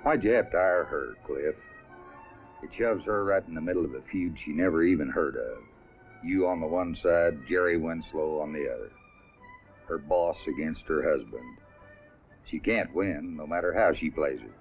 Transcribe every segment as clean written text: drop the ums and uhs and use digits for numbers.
Why'd you have to hire her, Cliff? It shoves her right in the middle of a feud she never even heard of. You on the one side, Jerry Winslow on the other. Her boss against her husband. She can't win, no matter how she plays it.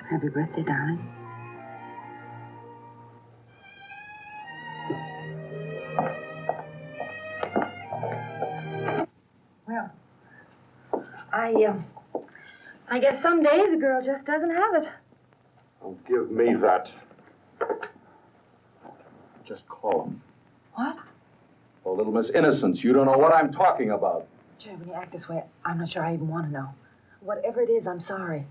Happy birthday, darling. Well, I guess some days a girl just doesn't have it. Don't give me that. Just call him. What? Oh, little Miss Innocence. You don't know what I'm talking about. Jerry, when you act this way, I'm not sure I even want to know. Whatever it is, I'm sorry.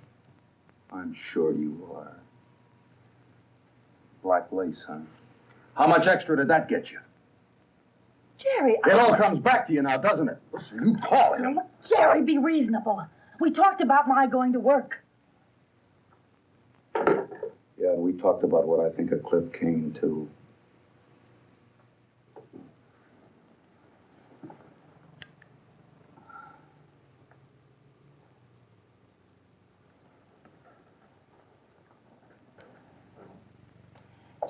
I'm sure you are. Black lace, huh? How much extra did that get you? Jerry, It all comes back to you now, doesn't it? Listen, you call him. Jerry, be reasonable. We talked about my going to work. Yeah, we talked about what I think of Cliff King, too.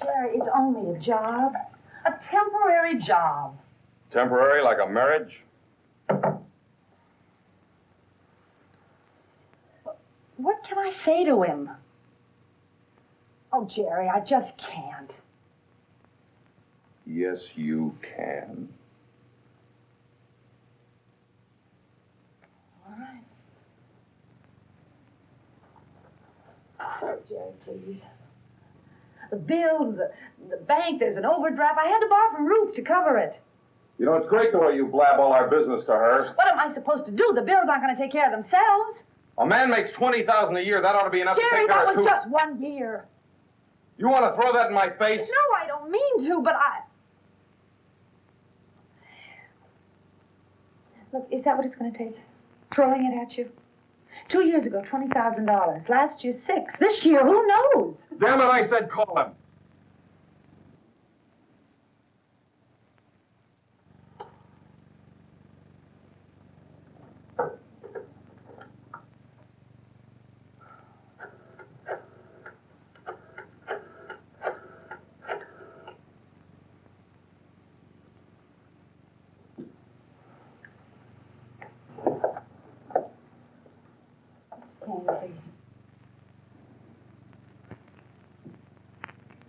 Jerry, it's only a job. A temporary job. Temporary, like a marriage? What can I say to him? Oh, Jerry, I just can't. Yes, you can. All right. Jerry, please. The bills, the bank, there's an overdraft. I had to borrow from Ruth to cover it. You know, it's great the way you blab all our business to her. What am I supposed to do? The bills aren't going to take care of themselves. A man makes $20,000 a year. That ought to be enough Jerry, to take care that of was two. just 1 year. You want to throw that in my face? No, I don't mean to, but I... Look, is that what it's going to take? Throwing it at you? 2 years ago, $20,000. Last year, $6,000. This year, who knows? Damn it, I said call him.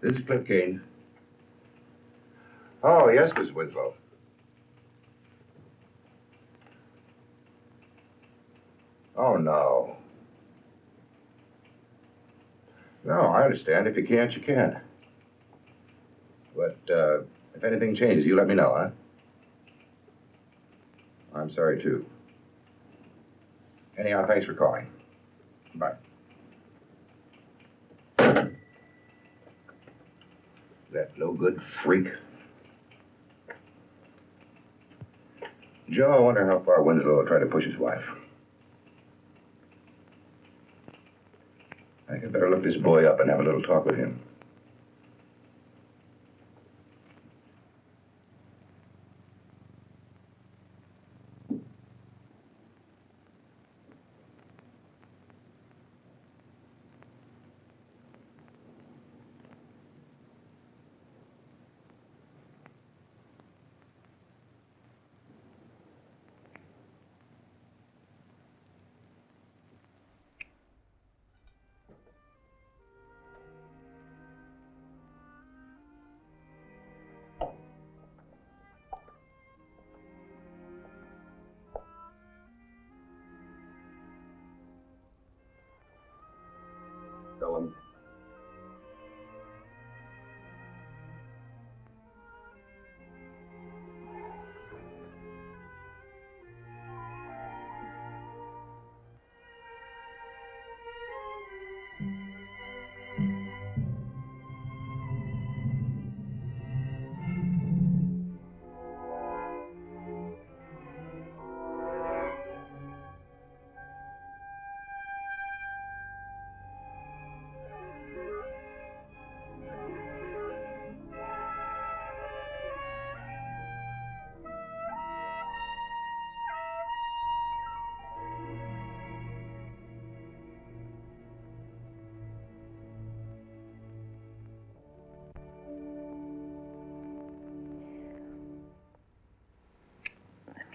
This is Cliff King. Oh, yes, Miss Winslow. Oh, no. No, I understand. If you can't, you can't. But, if anything changes, you let me know, huh? I'm sorry, too. Anyhow, thanks for calling. Bye. That no-good freak. Joe, I wonder how far Winslow will try to push his wife. I think I'd better look this boy up and have a little talk with him. Tell him.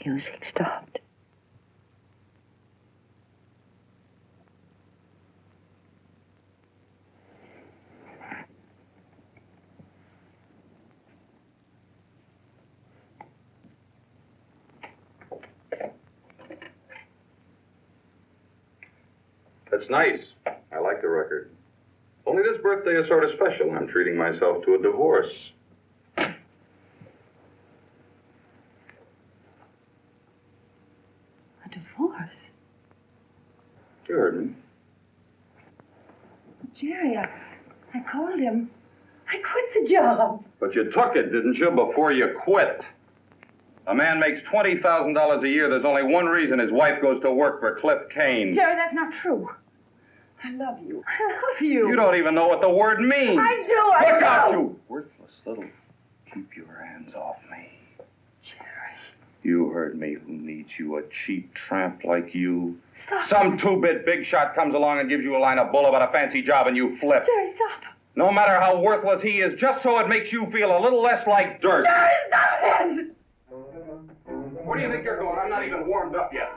Music stopped. That's nice. I like the record. Only this birthday is sort of special. I'm treating myself to a divorce. divorce? You heard me. Jerry, I called him. I quit the job. But you took it, didn't you, before you quit? A man makes $20,000 a year. There's only one reason his wife goes to work for Cliff Kane. Jerry, that's not true. I love you. I love you. You don't even know what the word means. I do. Look out, you worthless little... Keep your hands off me. Jerry. You heard me. Who needs you, a cheap tramp like you? Stop. Some two-bit big shot comes along and gives you a line of bull about a fancy job and you flip. Jerry, stop. No matter how worthless he is, just so it makes you feel a little less like dirt. Jerry, stop it! Where do you think you're going? I'm not even warmed up yet.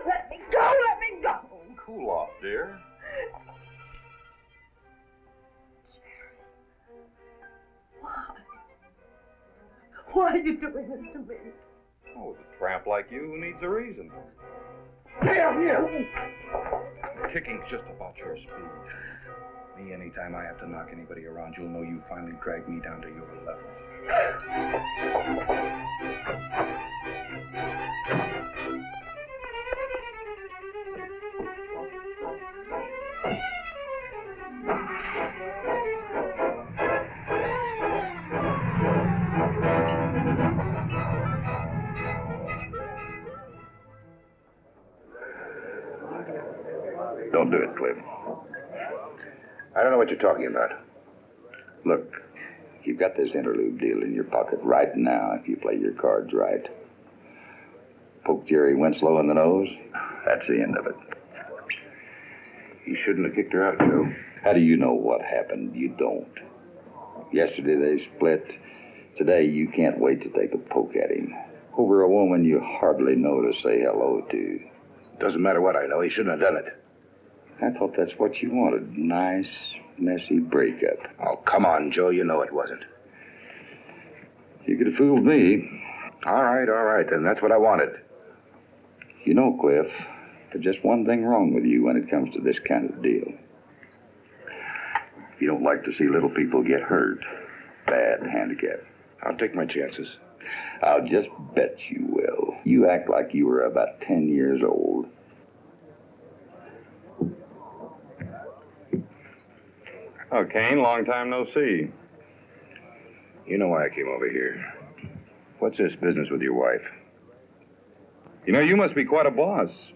Let me go, let me go. Cool off, dear. Why are you doing this to me? Oh, a tramp like you who needs a reason. Damn you! Kicking's just about your speed. Me, anytime I have to knock anybody around, you'll know you finally dragged me down to your level. Don't do it, Cliff. I don't know what you're talking about. Look, you've got this interlude deal in your pocket right now if you play your cards right. Poke Jerry Winslow in the nose, that's the end of it. He shouldn't have kicked her out, Joe. How do you know what happened? You don't. Yesterday they split. Today you can't wait to take a poke at him. Over a woman you hardly know to say hello to. Doesn't matter what I know. He shouldn't have done it. I thought that's what you wanted. Nice, messy breakup. Oh, come on, Joe. You know it wasn't. You could have fooled me. All right, then. That's what I wanted. You know, Cliff, there's just one thing wrong with you when it comes to this kind of deal. You don't like to see little people get hurt. Bad handicap. I'll take my chances. I'll just bet you will. You act like you were about 10 years old. Oh, Kane, long time no see. You know why I came over here. What's this business with your wife? You know, you must be quite a boss.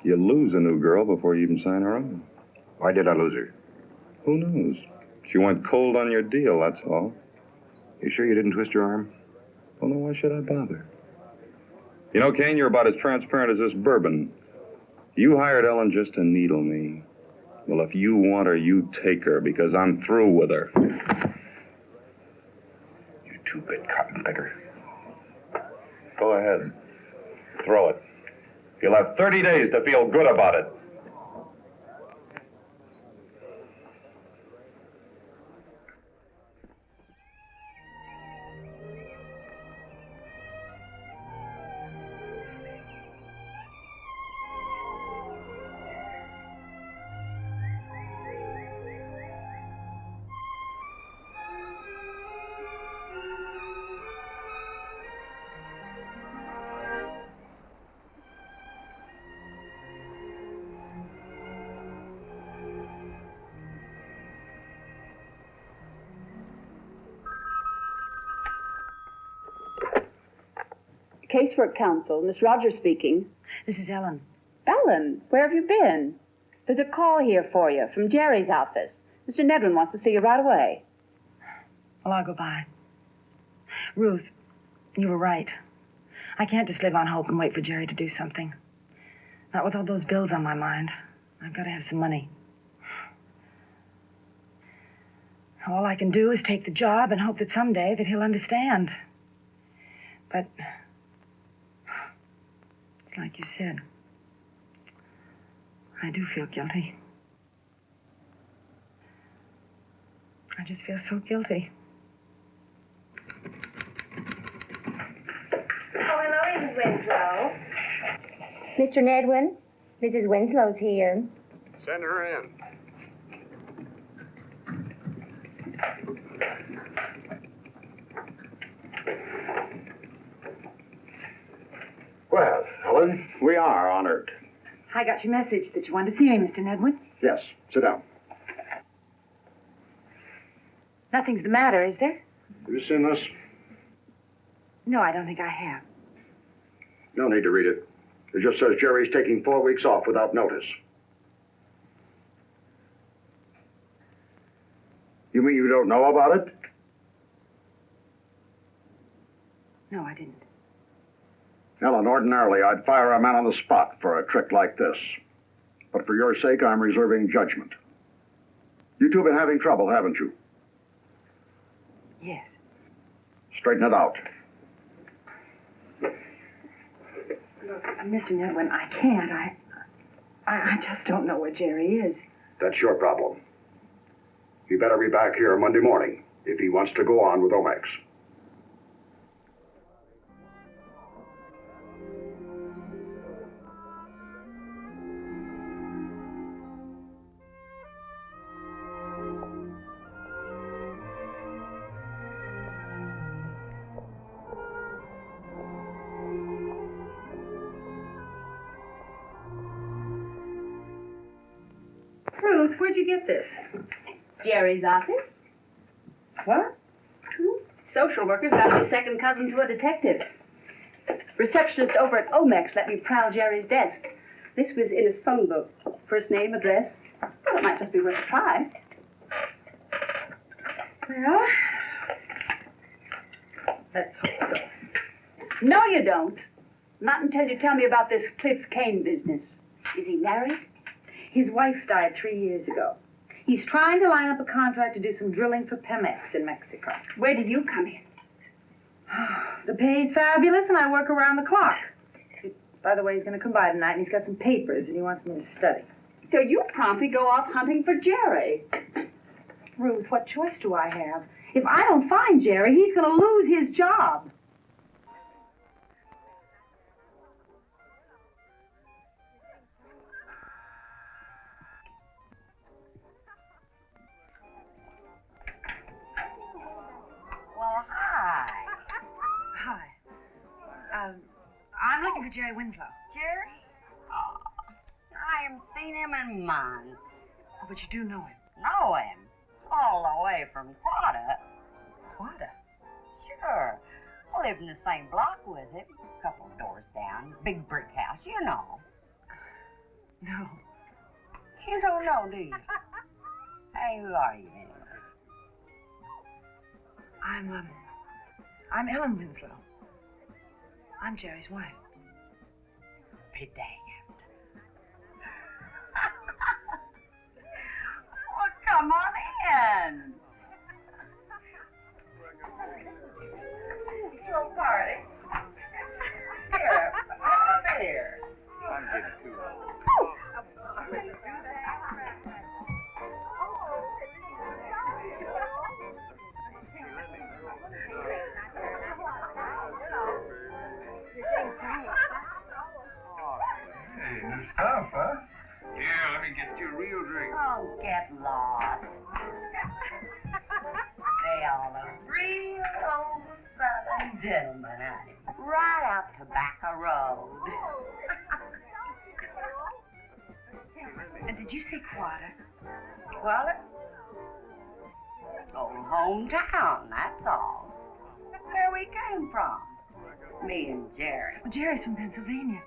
You lose a new girl before you even sign her on. Why did I lose her? Who knows? She went cold on your deal, that's all. You sure you didn't twist your arm? Well, then why should I bother? You know, Kane, you're about as transparent as this bourbon. You hired Ellen just to needle me. Well, if you want her, you take her, because I'm through with her. You two-bit cotton picker. Go ahead. Throw it. You'll have 30 days to feel good about it. Casework Counsel, Miss Rogers speaking. This is Ellen. Ellen, where have you been? There's a call here for you from Jerry's office. Mr. Nedwin wants to see you right away. Well, I'll go by. Ruth, you were right. I can't just live on hope and wait for Jerry to do something. Not with all those bills on my mind. I've got to have some money. All I can do is take the job and hope that someday that he'll understand. But it's like you said. I do feel guilty. I just feel so guilty. Oh, hello, Mrs. Winslow. Mr. Nedwin, Mrs. Winslow's here. Send her in. Well, Ellen, Beverly. We are honored. I got your message that you wanted to see me, Mr. Nedwin. Yes, sit down. Nothing's the matter, is there? Have you seen this? No, I don't think I have. No need to read it. It just says Jerry's taking 4 weeks off without notice. You mean you don't know about it? No, I didn't. Ellen, ordinarily I'd fire a man on the spot for a trick like this. But for your sake, I'm reserving judgment. You two have been having trouble, haven't you? Yes. Straighten it out. Look, Mr. Nedwin, I can't. I just don't know where Jerry is. That's your problem. He better be back here Monday morning if he wants to go on with Omex. Ruth, where'd you get this? Jerry's office. What? Social worker's got to be second cousin to a detective. Receptionist over at Omex let me prowl Jerry's desk. This was in his phone book. First name, address. Well, it might just be worth a try. Well, let's hope so. No, you don't. Not until you tell me about this Cliff Kane business. Is he married? His wife died 3 years ago. He's trying to line up a contract to do some drilling for Pemex in Mexico. Where do you come in? The pay's fabulous, and I work around the clock. By the way, he's going to come by tonight, and he's got some papers, and he wants me to study. So you promptly go off hunting for Jerry. Ruth, what choice do I have? If I don't find Jerry, he's going to lose his job. Well, hi. Hi. I'm looking for Jerry Winslow. Jerry? Oh, I haven't seen him in months. Oh, but you do know him. Know him? All the way from Quada. Quada? Sure. I live in the same block with him. A couple of doors down. Big brick house, you know. No. You don't know, do you? Hey, who are you anyway? I'm Ellen Winslow. I'm Jerry's wife. Be damned. Well, come on in. Little party. Here, over here. I'm getting too old. Hey, new stuff, huh? Yeah, let me get you a real drink. Oh, get lost. They all a real old Southern gentleman, honey. Right out Tobacco Road. And did you say Quada? Well, old hometown, that's all. Where we came from. Me and Jerry. Well, Jerry's from Pennsylvania.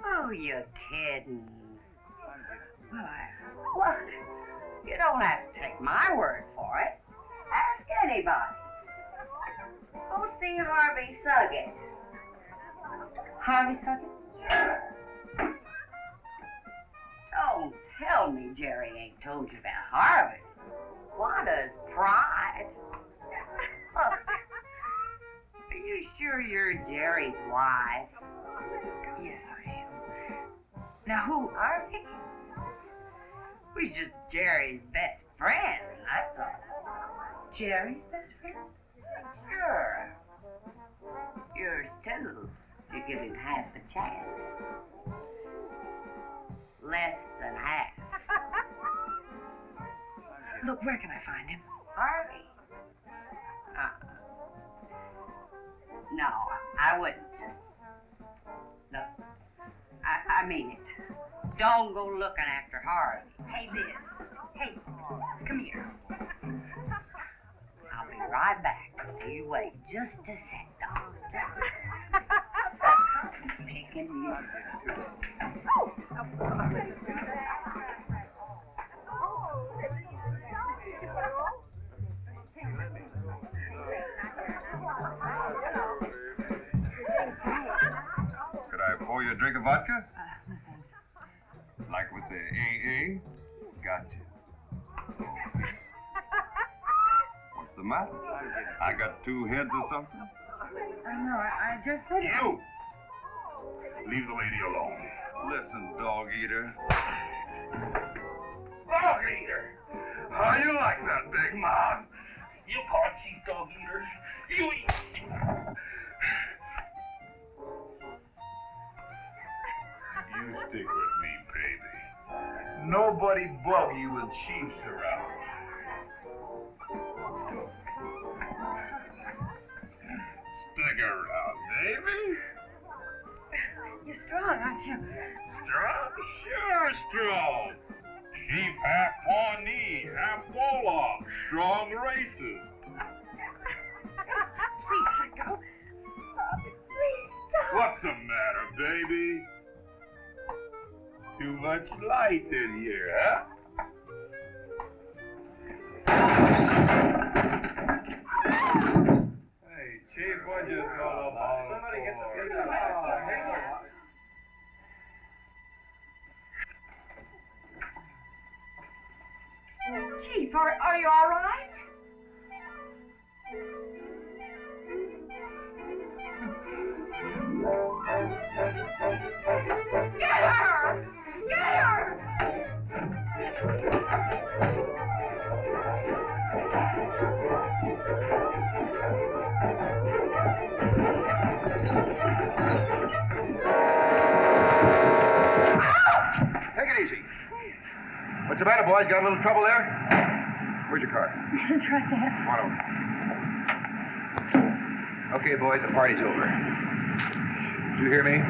Oh, you're kidding. Well, Look, you don't have to take my word for it. Ask anybody. Go see Harvey Suggett. Harvey Suggett? Sure. Don't tell me Jerry ain't told you about Harvey. Quada's pride. Look, are you sure you're Jerry's wife? Yes, I am. Now, who? Harvey? We're just Jerry's best friend, that's all. Jerry's best friend? Sure. Yours too, if you give him half a chance. Less than half. Look, where can I find him? Harvey? No, I wouldn't. I mean it. Don't go looking after Harvey. Hey, Liz. Hey, come here. I'll be right back. You wait just a sec, dog. Picking you. Could I pour you a drink of vodka? No thanks. Like with the AA? Gotcha. What's the matter? I got two heads or something? No, I just... You! Leave the lady alone. Listen, dog eater. Dog eater! How you like that, big man? You call chief dog eater. You eat. You stick with me, baby. Nobody bug you with chiefs around. Stick around, baby. You're strong, aren't you? Strong? Sure, strong. Chief half Pawnee, half Wolof. Strong races. Please let go. Please stop. What's the matter, baby? Too much light in here, huh? Hey, Chief, what'd you call about? Somebody get the Chief, are you all right? Get her! Get her! Take it easy. What's the matter, boys? Got a little trouble there? Where's your car? It's right there. Come on over. Okay, boys, the party's over. Did you hear me?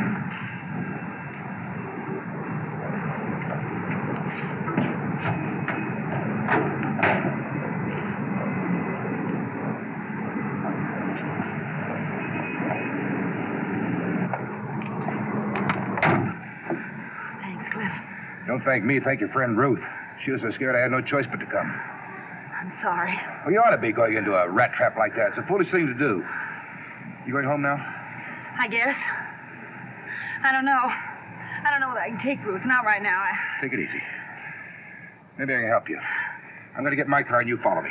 Thanks, Cliff. Don't thank me. Thank your friend Ruth. She was so scared I had no choice but to come. I'm sorry. Well, you ought to be going into a rat trap like that. It's a foolish thing to do. You going home now? I guess. I don't know. I don't know whether I can take Ruth. Not right now. Take it easy. Maybe I can help you. I'm going to get my car and you follow me.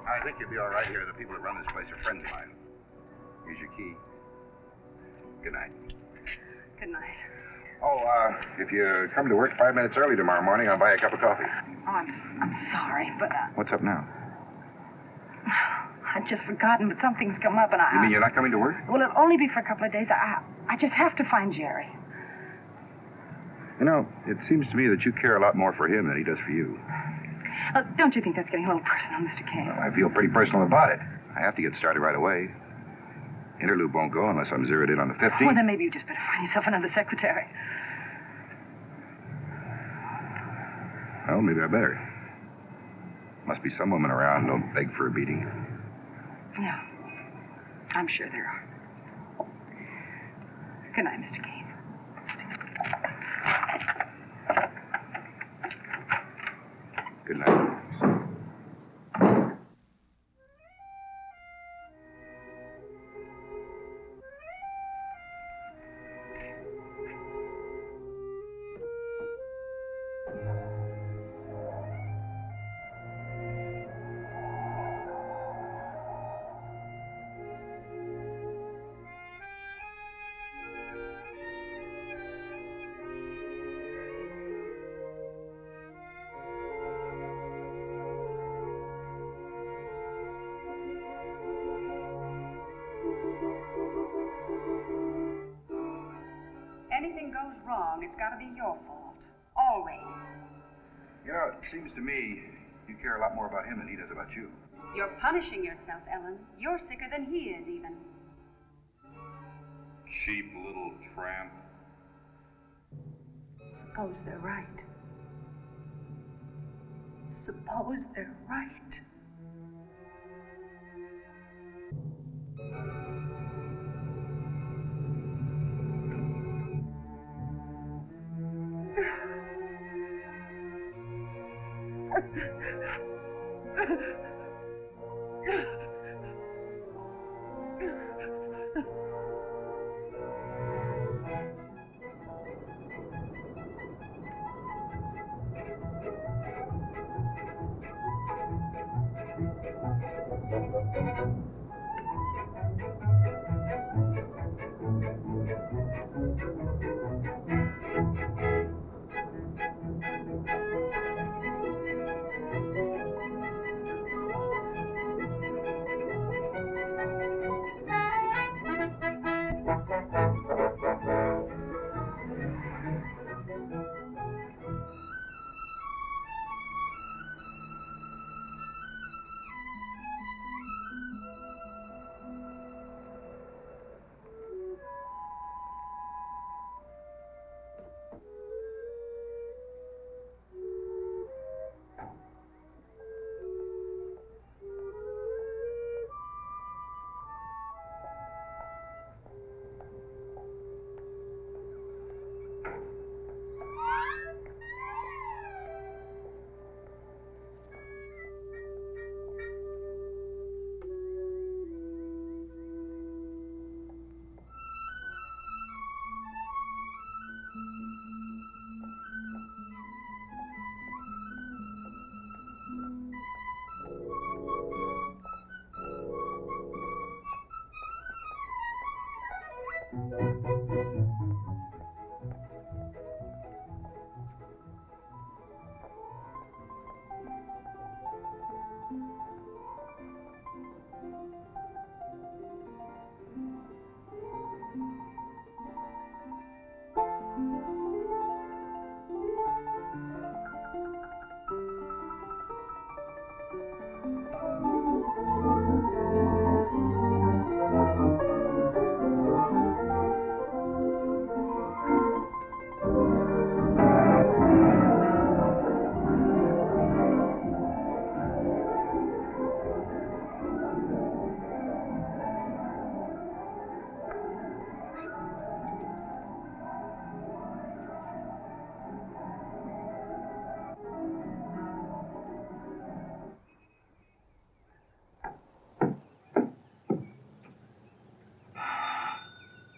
I think you'll be all right here. The people that run this place are friends of mine. Here's your key. Good night. Good night. Oh, if you come to work 5 minutes early tomorrow morning, I'll buy you a cup of coffee. Oh, I'm sorry, but What's up now? I'd just forgotten, but something's come up, and You mean you're not coming to work? Well, it'll only be for a couple of days. I just have to find Jerry. You know, it seems to me that you care a lot more for him than he does for you. Don't you think that's getting a little personal, Mr. Kane? Well, I feel pretty personal about it. I have to get started right away. Interlude won't go unless I'm zeroed in on the 15th. Well, then maybe you just better find yourself another secretary. Well, maybe I better. Must be some woman around who don't beg for a beating. Yeah, I'm sure there are. Good night, Mr. Kane. Good night. wrong, it's got to be your fault. Always. You know, it seems to me you care a lot more about him than he does about you. You're punishing yourself, Ellen. You're sicker than he is, even. Cheap little tramp. Suppose they're right. Suppose they're right.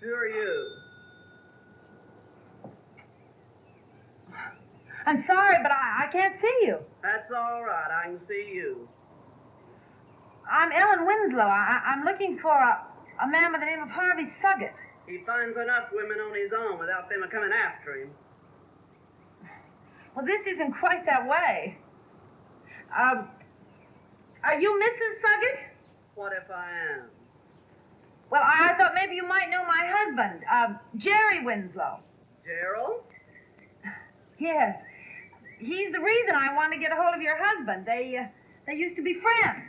Who are you? I'm sorry, but I can't see you. That's all right. I can see you. I'm Ellen Winslow. I'm looking for a man by the name of Harvey Suggett. He finds enough women on his own without them coming after him. Well, this isn't quite that way. Are you Mrs. Suggett? What if I am? Well, I thought maybe you might know my husband, Jerry Winslow. Gerald? Yes. He's the reason I want to get a hold of your husband. They used to be friends.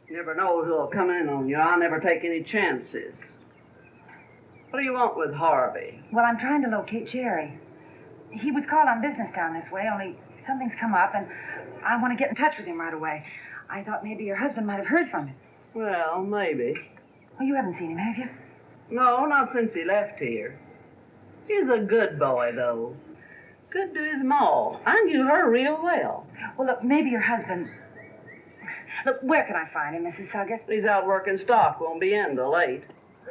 Never know who'll come in on you. I never take any chances. What do you want with Harvey? Well, I'm trying to locate Jerry. He was called on business down this way, only something's come up, and I want to get in touch with him right away. I thought maybe your husband might have heard from him. Well, maybe. Well, you haven't seen him, have you? No, not since he left here. He's a good boy, though. Good to his ma. I knew her real well. Well, look, maybe your husband... Look, where can I find him, Mrs. Suggett? He's out working stock. Won't be in till late.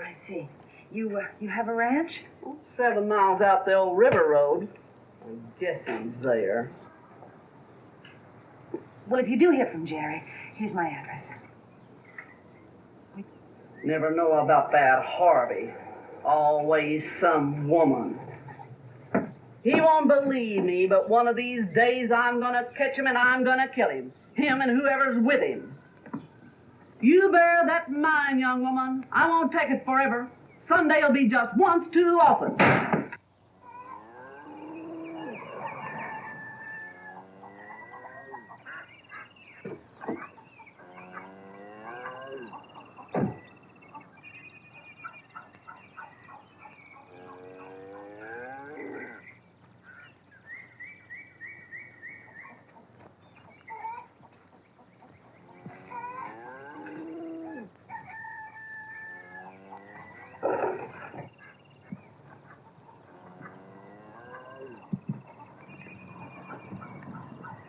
I see. You have a ranch? 7 miles out the old river road. I guess he's there. Well, if you do hear from Jerry, here's my address. Never know about that Harvey. Always some woman. He won't believe me, but one of these days I'm gonna catch him and I'm gonna kill him. Him and whoever's with him. You bear that in mind, young woman. I won't take it forever. Sunday'll be just once too often.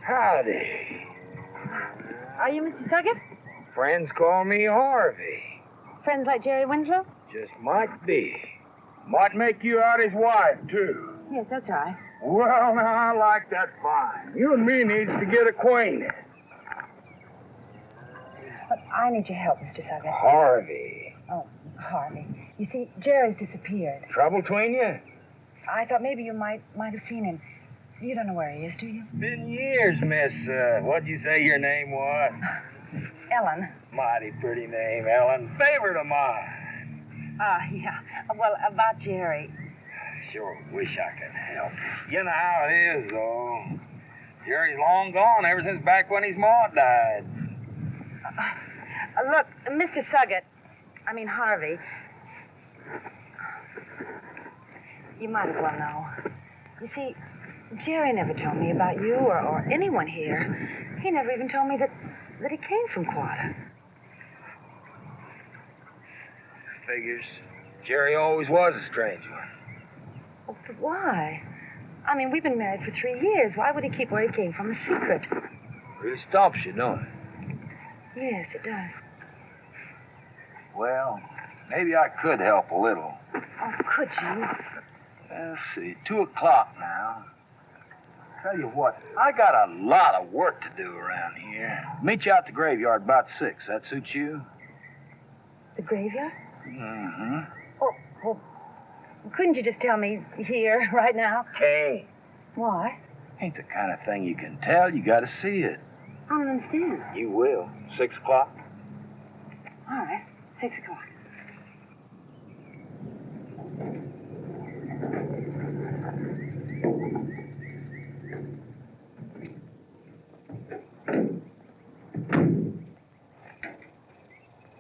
Howdy. Are you Mr. Suggett? Friends call me Harvey. Friends like Jerry Winslow? Just might be. Might make you out his wife, too. Yes, that's right. Well, now, I like that fine. You and me needs to get acquainted. But I need your help, Mr. Suggett. Harvey. Oh, Harvey. You see, Jerry's disappeared. Trouble between you? I thought maybe you might have seen him. You don't know where he is, do you? Been years, miss. What'd you say your name was? Ellen. Mighty pretty name, Ellen. Favorite of mine. Yeah. Well, about Jerry. Sure wish I could help. You know how it is, though. Jerry's long gone ever since back when his ma died. Look, Mr. Suggett. I mean, Harvey. You might as well know. You see, Jerry never told me about you or anyone here. He never even told me that he came from Quad. Figures. Jerry always was a strange one. Oh, but why? I mean, we've been married for 3 years. Why would he keep where he came from a secret? Really stumps you, don't it? Yes, it does. Well, maybe I could help a little. Oh, could you? Let's see, 2 o'clock now. Tell you what, I got a lot of work to do around here. Meet you out the graveyard about 6. That suit you? The graveyard? Mm-hmm. Oh, couldn't you just tell me here, right now? Can't. Why? Ain't the kind of thing you can tell. You got to see it. I don't understand. You will. 6 o'clock? All right, 6 o'clock.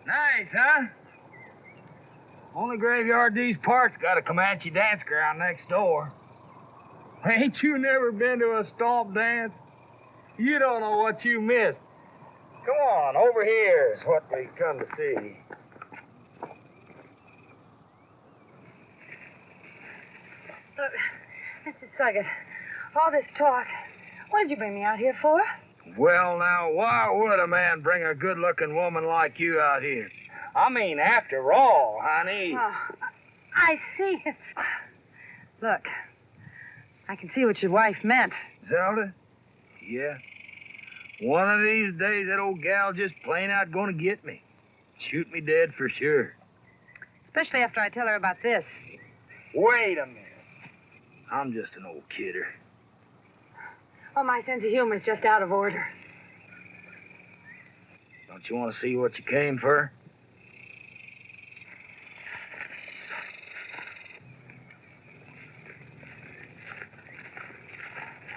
Nice, huh? Only graveyard these parts got a Comanche dance ground next door. Ain't you never been to a stomp dance? You don't know what you missed. Come on, over here is what we come to see. Look, Mr. Suggett, all this talk, what did you bring me out here for? Well, now, why would a man bring a good-looking woman like you out here? I mean, after all, honey. Oh, I see. Look, I can see what your wife meant. Zelda? Yeah. One of these days, that old gal just plain out gonna get me. Shoot me dead for sure. Especially after I tell her about this. Wait a minute. I'm just an old kidder. Oh, my sense of humor is just out of order. Don't you want to see what you came for?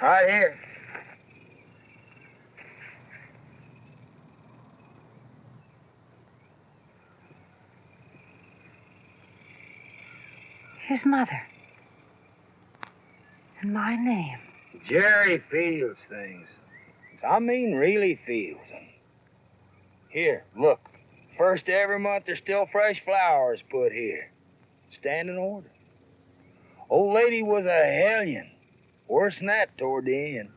Right here. His mother. And my name. Jerry feels things. I mean, really feels them. Here, look. First every month, there's still fresh flowers put here. Standing order. Old lady was a hellion. Worse than that toward the end.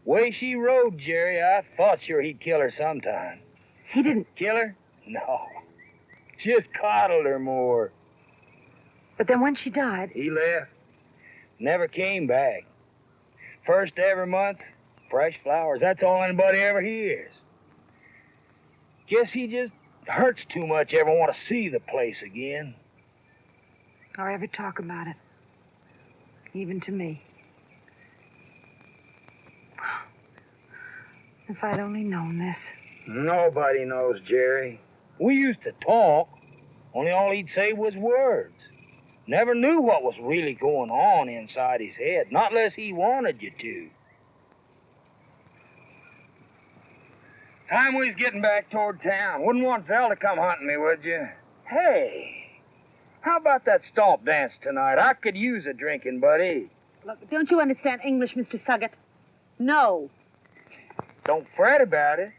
Way she rode Jerry, I thought sure he'd kill her sometime. He didn't. Kill her? No. Just coddled her more. But then when she died... He left. Never came back. First every month, fresh flowers. That's all anybody ever hears. Guess he just hurts too much ever want to see the place again. Or ever talk about it. Even to me. If I'd only known this. Nobody knows, Jerry. We used to talk, only all he'd say was words. Never knew what was really going on inside his head, not unless he wanted you to. Time we was getting back toward town. Wouldn't want Zell to come hunting me, would you? Hey, how about that stomp dance tonight? I could use a drinking buddy. Look, don't you understand English, Mr. Suggett? No. Don't fret about it.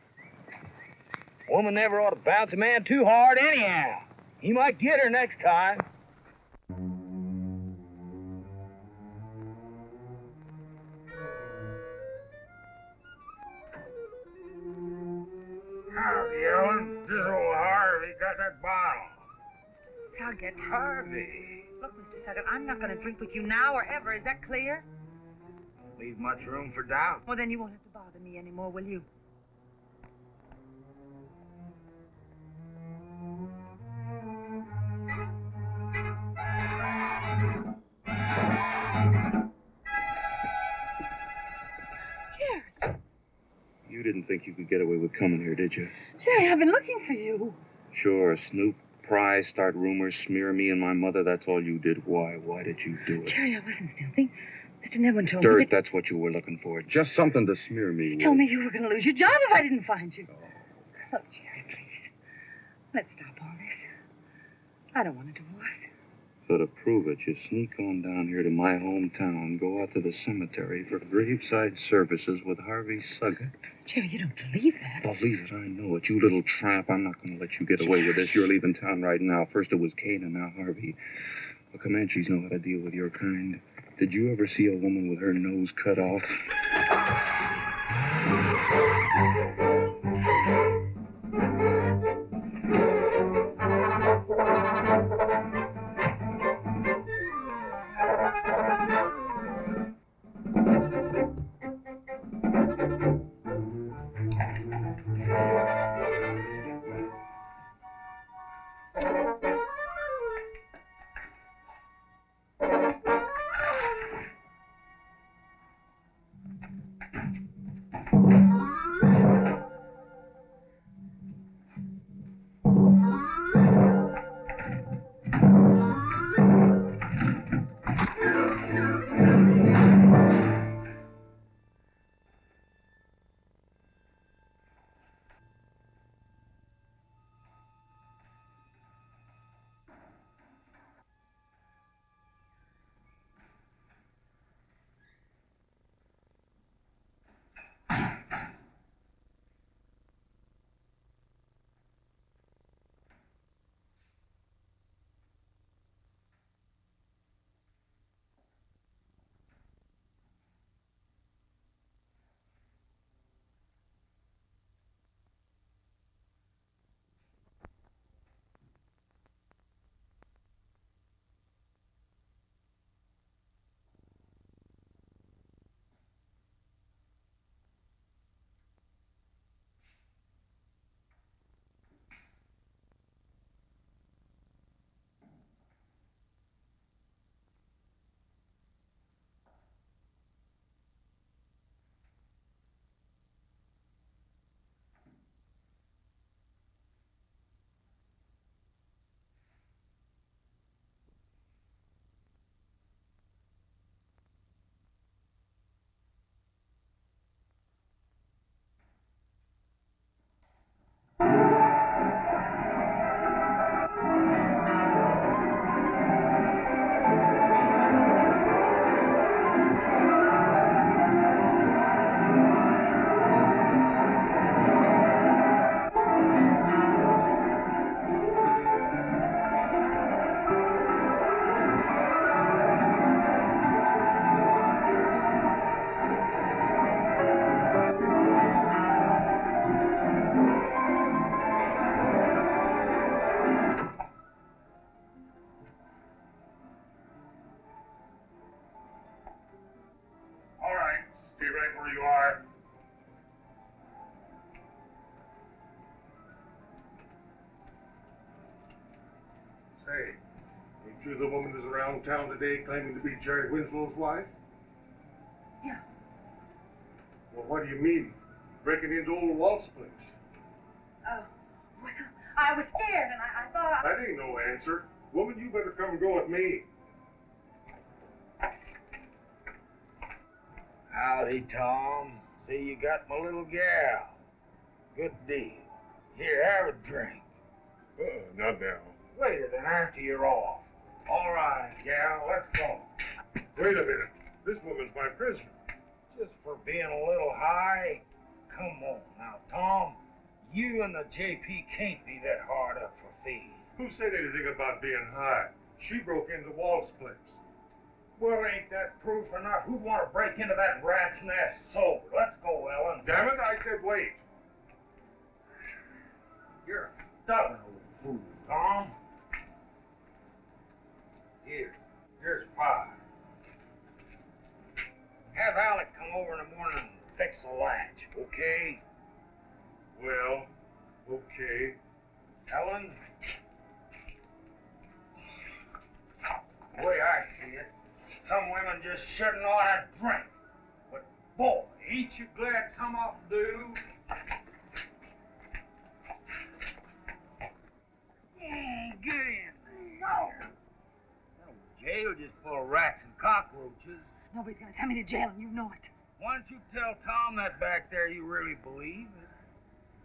Woman never ought to bounce a man too hard anyhow. He might get her next time. Howdy, Ellen. This old Harvey got that bottle. Suggett. Harvey. Look, Mr. Suggett, I'm not going to drink with you now or ever. Is that clear? Leave much room for doubt. Well, then you won't have to bother me anymore, will you? You didn't think you could get away with coming here, did you? Jerry, I've been looking for you. Sure, snoop, pry, start rumors, smear me and my mother. That's all you did. Why? Why did you do it? Jerry, I wasn't snooping. Mr. Newman told me Dirt, that... that's what you were looking for. Just something to smear me He with. told me you were going to lose your job if I didn't find you. Look, Jerry, please. Let's stop all this. I don't want a divorce. So to prove it, you sneak on down here to my hometown, go out to the cemetery for graveside services with Harvey Suggett. Jerry, you don't believe that. Believe it, I know it. You little tramp. I'm not going to let you get away with this. You're leaving town right now. First it was Kane and now Harvey. The Comanches know how to deal with your kind. Did you ever see a woman with her nose cut off? Say, ain't you the woman that's around town today claiming to be Jerry Winslow's wife? Yeah. Well, what do you mean? Breaking into old Walt's place? Oh, well, I was scared, and I thought That ain't no answer. Woman, you better come and go with me. Howdy, Tom. See, you got my little gal. Good deal. Here, have a drink. Not now. Later, then, after you're off. All right, gal, let's go. Wait a minute. This woman's my prisoner. Just for being a little high? Come on now, Tom. You and the JP can't be that hard up for fees. Who said anything about being high? She broke into Walt's place. Well, ain't that proof enough? Who'd want to break into that rat's nest sober? Let's go, Ellen. Damn it, I said wait. You're a stubborn old fool, Tom. Here's pie. Have Alec come over in the morning and fix the latch, okay? Well, okay. Ellen? The way I see it, some women just shouldn't ought to drink. But, boy, ain't you glad some of them do? Get in there. No. Jail just full of rats and cockroaches. nobody's going to send me to jail, and you know it. Why don't you tell Tom that back there you really believe it?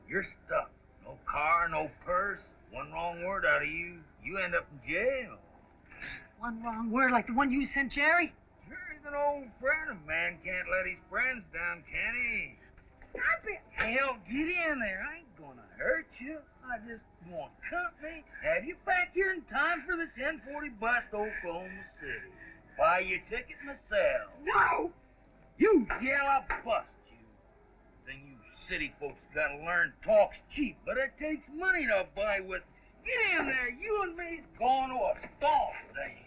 You're stuck. No car, no purse. One wrong word out of you, you end up in jail. One wrong word like the one you sent Jerry? Jerry's an old friend. A man can't let his friends down, can he? Hell, get in there. I ain't gonna hurt you. I just want company. Have you back here in time for the 10:40 bus to Oklahoma City. Buy your ticket myself. No! You yell, I'll bust you. Then you city folks gotta learn talk's cheap, but it takes money to buy with. Get in there. You and me's going to a stall today.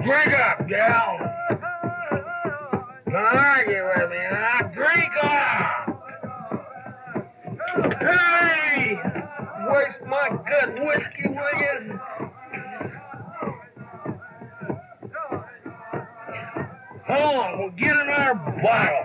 Drink up, gal. Don't argue with me, now. Drink up. Hey! Waste my good whiskey, will you? Hold on, we'll get another bottle.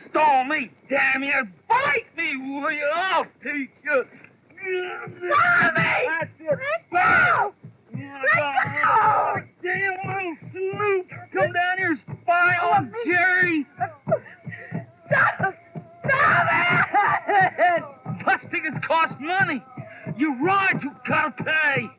Stall me, damn you! Bite me, will you? I'll teach you! Stop me! That's it! Go! Go! Damn little snoop! Come down here, spy on Jerry! Stop! Stop it! Bus tickets cost money! You ride, you gotta pay!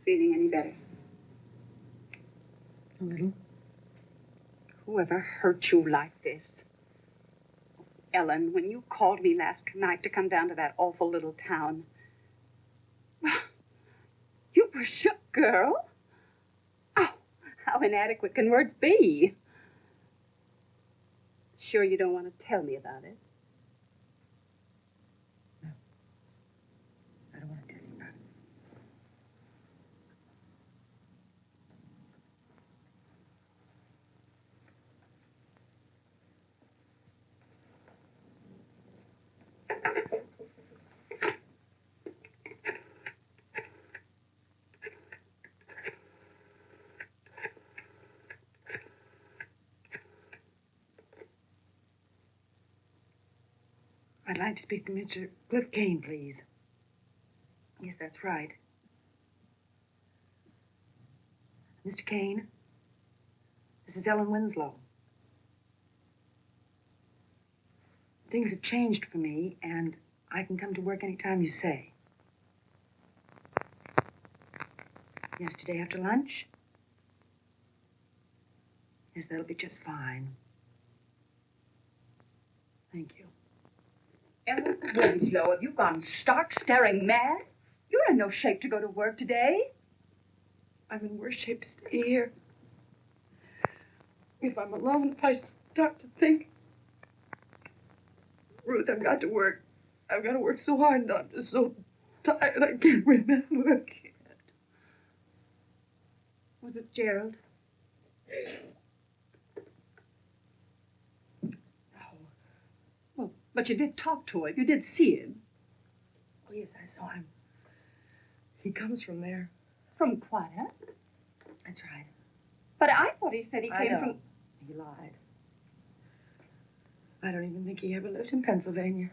Feeling any better? A little. Whoever hurt you like this? Ellen, when you called me last night to come down to that awful little town, well, you were shook, girl. Oh, how inadequate can words be? Sure you don't want to tell me about it? No. I don't want to tell you about it. I'd like to speak to Mr. Cliff Kane, please. Yes, that's right. Mr. Kane, this is Ellen Winslow. Things have changed for me, and I can come to work any time you say. Yesterday after lunch? Yes, that'll be just fine. Thank you. Ellen Winslow, have you gone stark staring mad? You're in no shape to go to work today. I'm in worse shape to stay here. If I'm alone, if I start to think... Ruth, I've got to work. I've got to work so hard, and I'm just so tired I can't remember. Was it Gerald? Well, but you did talk to him. You did see him. Oh, yes, I saw him. He comes from there. From Quiet? That's right. But I thought he said he I came know. from... He lied. I don't even think he ever lived in Pennsylvania.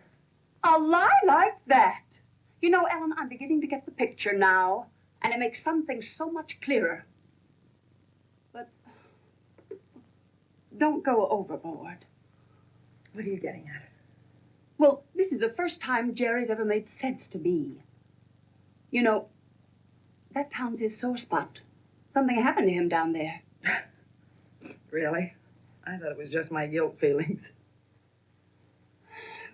A lie like that? You know, Ellen, I'm beginning to get the picture now, and it makes some things so much clearer. But don't go overboard. What are you getting at? Well, this is the first time Jerry's ever made sense to me. You know, that town's his sore spot. Something happened to him down there. Really? I thought it was just my guilt feelings.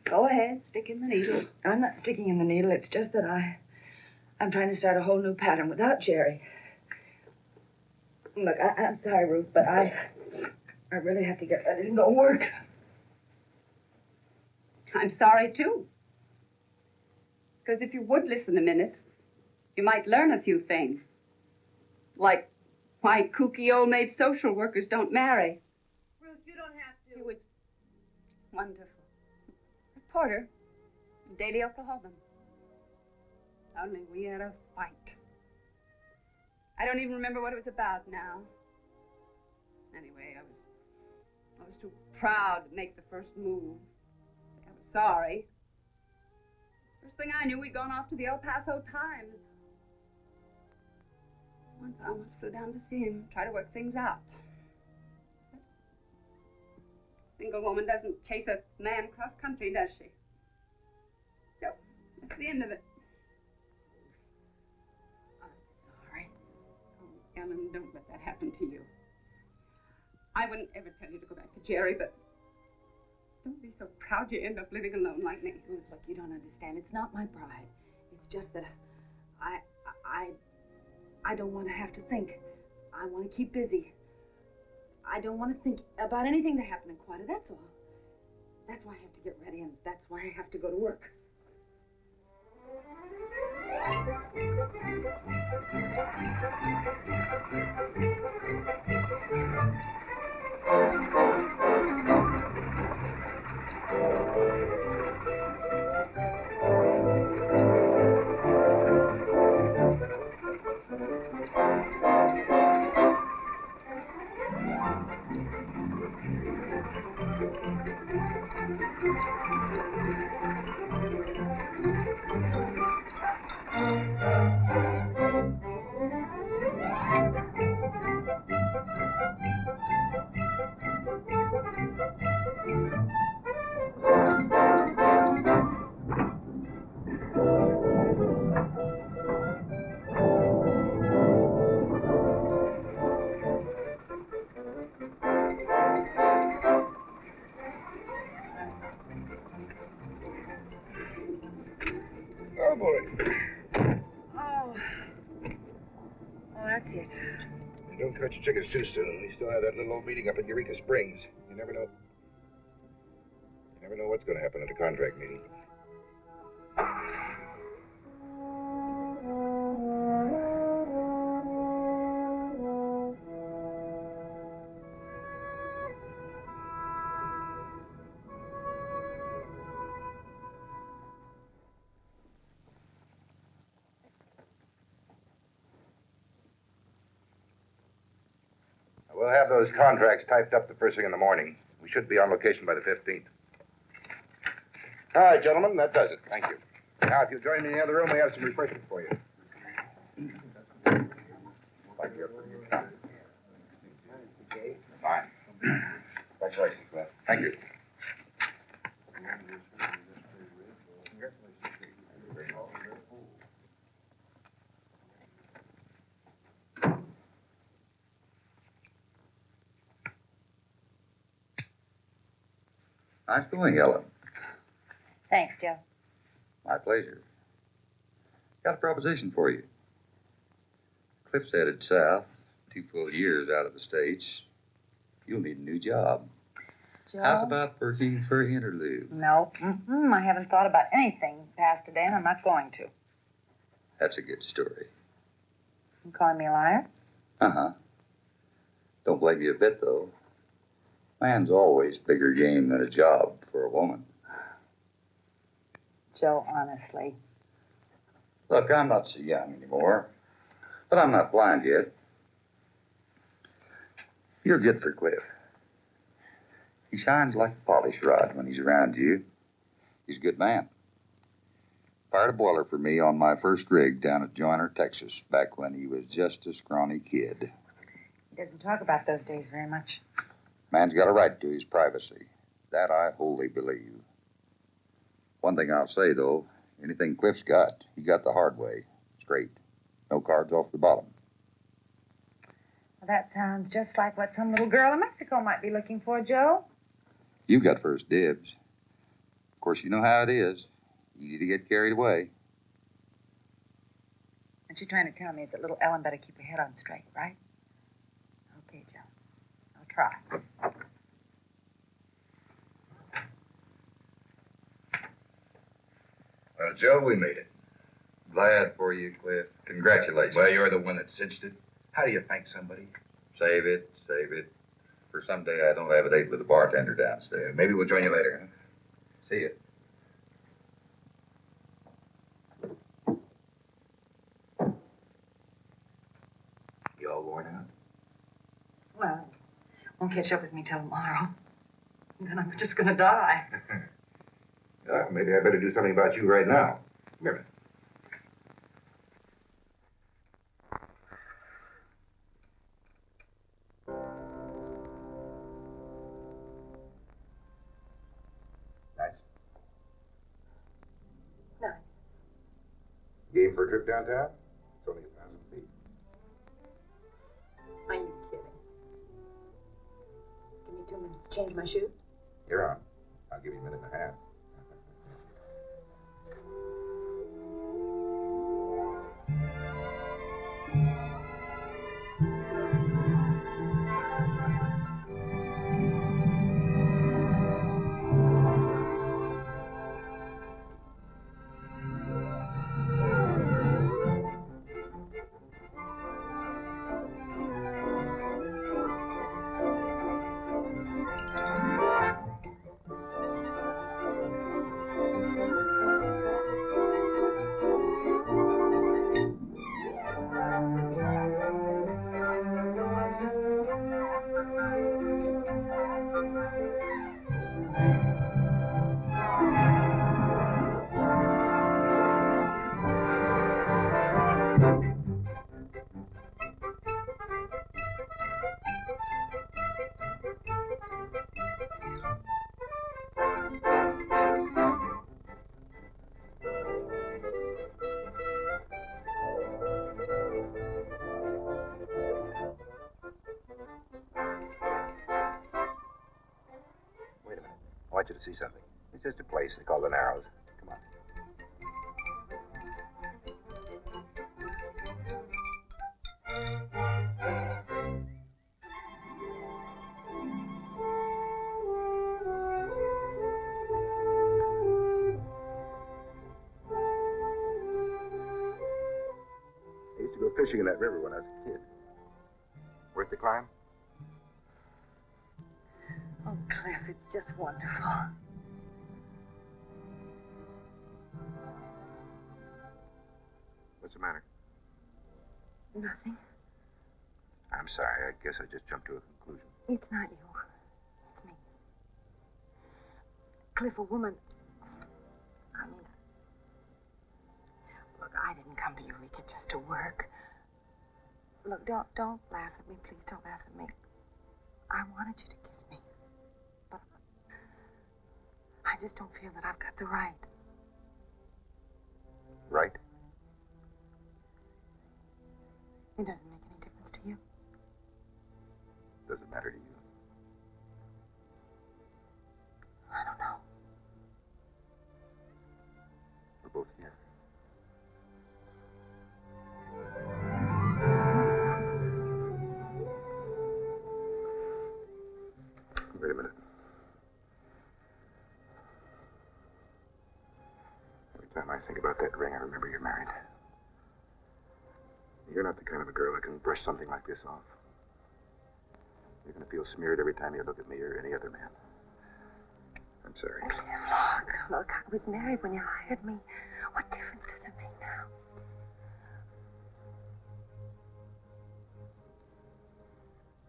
Go ahead, stick in the needle. I'm not sticking in the needle. It's just that I'm trying to start a whole new pattern without Jerry. Look, I'm sorry, Ruth, but I really have to get ready to go work. I'm sorry, too. Because if you would listen a minute, you might learn a few things. Like why kooky old maid social workers don't marry. Ruth, you don't have to. It was wonderful. Reporter, Daily Oklahoman. Only we had a fight. I don't even remember what it was about now. Anyway, I was too proud to make the first move. I was sorry. First thing I knew, we'd gone off to the El Paso Times. Once I almost flew down to see him, try to work things out. A single woman doesn't chase a man across country, does she? So, that's the end of it. I'm sorry. Oh, Ellen, don't let that happen to you. I wouldn't ever tell you to go back to Jerry, but don't be so proud you end up living alone like me. Ruth, look, you don't understand. It's not my pride. It's just that I don't want to have to think. I want to keep busy. I don't want to think about anything that happened in Quita, that's all. That's why I have to get ready, and that's why I have to go to work. cut your chickens too soon. We still have that little old meeting up at Eureka Springs. You never know. You never know what's going to happen at a contract meeting. We'll have those contracts typed up the first thing in the morning. We should be on location by the 15th. All right, gentlemen, that does it. Thank you. Now, if you'll join me in the other room, we have some refreshments for you. Thank you. Fine. Congratulations, Cliff. Thank you. Nice going, Ellen. Thanks, Joe. My pleasure. Got a proposition for you. Cliff's headed south, 2 full years out of the States. You'll need a new job. Joe? How's about working for Interlude? No. I haven't thought about anything past today, and I'm not going to. That's a good story. You calling me a liar? Uh-huh. Don't blame you a bit, though. Man's always bigger game than a job for a woman. Joe, honestly. Look, I'm not so young anymore, but I'm not blind yet. You're good for Cliff. He shines like a polish rod when he's around you. He's a good man. Fired a boiler for me on my first rig down at Joyner, Texas, back when he was just a scrawny kid. He doesn't talk about those days very much. Man's got a right to his privacy. That I wholly believe. One thing I'll say, though, anything Cliff's got, he got the hard way. Straight. No cards off the bottom. Well, that sounds just like what some little girl in Mexico might be looking for, Joe. You got first dibs. Of course, you know how it is. Easy to get carried away. Aren't you trying to tell me that little Ellen better keep her head on straight, right? Okay, Joe. I'll try. Well, Joe, we made it. Glad for you, Cliff. Congratulations. Well, you're the one that cinched it. How do you thank somebody? Save it, save it. For someday I don't have a date with the bartender downstairs. Maybe we'll join you later, huh? See you. You all worn out? Well, won't catch up with me till tomorrow. And then I'm just going to die. Maybe I better do something about you right now. Come here a minute. Nice. No. Game for a trip downtown? It's only 1,000 feet. Are you kidding? Give me 2 minutes to change my shoes. You're on. I'll give you a minute and a half. I want you to see something. It's just a place they call the Narrows. Come on. fishing in that river when I was a kid. Worth the climb? Oh, Cliff, it's just wonderful. What's the matter? Nothing. I'm sorry. I guess I just jumped to a conclusion. It's not you. It's me. Cliff, a woman... I mean... Look, I didn't come to Eureka just to work. Look, don't laugh at me. Please don't laugh at me. I wanted you to kiss me. But I just don't feel that I've got the right. Right? It doesn't make any difference to you. Doesn't matter to you. I don't know. We're both here. Wait a minute. Every time I think about that ring, I remember you're married. You're not the kind of a girl that can brush something like this off. You're going to feel smeared every time you look at me or any other man. I'm sorry. Look, I was married when you hired me. What difference does it make now?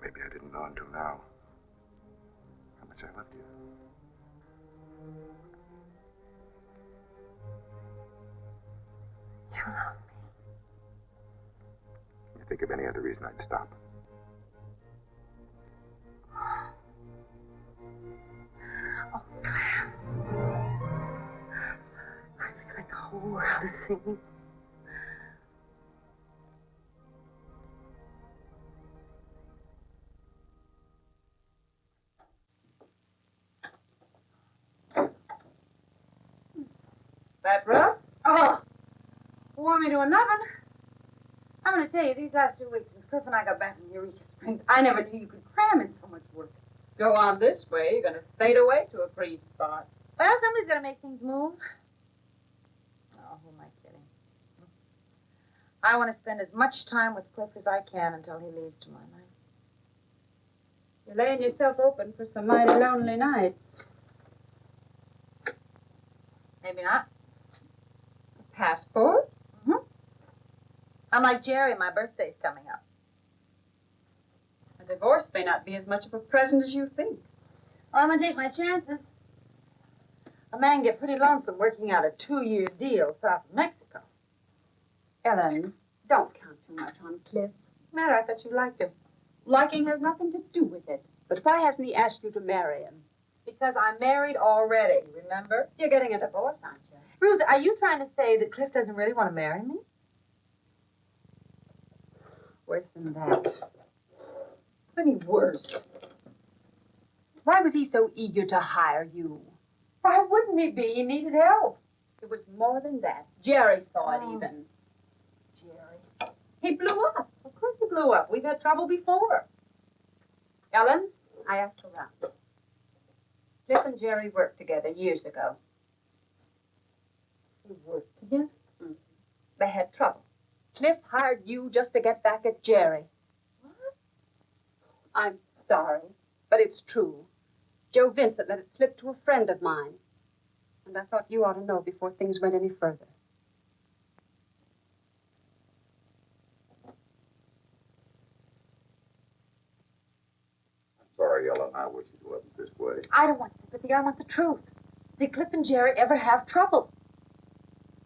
Maybe I didn't know until now how much I loved you. You love me. You think of any other reason I'd stop? Oh, Clow. I feel like the whole world is singing. That rough? Oh, warm me to an oven. I'm going to tell you, these last 2 weeks since Cliff and I got back from Eureka Springs, I never knew you could cram in so much work. Go on this way, you're going to fade away to a free spot. Well, somebody's got to make things move. Oh, who am I kidding? I want to spend as much time with Cliff as I can until he leaves tomorrow night. You're laying yourself open for some mighty lonely nights. Maybe not. A passport? Mm-hmm. Unlike Jerry, my birthday's coming up. A divorce may not be as much of a present as you think. Well, I'm going to take my chances. A man get pretty lonesome working out a 2-year deal south of Mexico. Ellen, don't count too much on Cliff. Matter, I thought you liked him. Liking has nothing to do with it. But why hasn't he asked you to marry him? Because I'm married already, remember? You're getting a divorce, aren't you? Ruth, are you trying to say that Cliff doesn't really want to marry me? Worse than that. Plenty worse. Why was he so eager to hire you? Why wouldn't he be? He needed help. It was more than that. Jerry saw it even. Jerry. He blew up. Of course he blew up. We've had trouble before. Ellen, I have to run. Cliff and Jerry worked together years ago. They worked together? Mm-hmm. They had trouble. Cliff hired you just to get back at Jerry. What? I'm sorry, but it's true. Joe Vincent let it slip to a friend of mine. And I thought you ought to know before things went any further. Sorry, Ellen, I wish it wasn't this way. I don't want sympathy. I want the truth. Did Cliff and Jerry ever have trouble?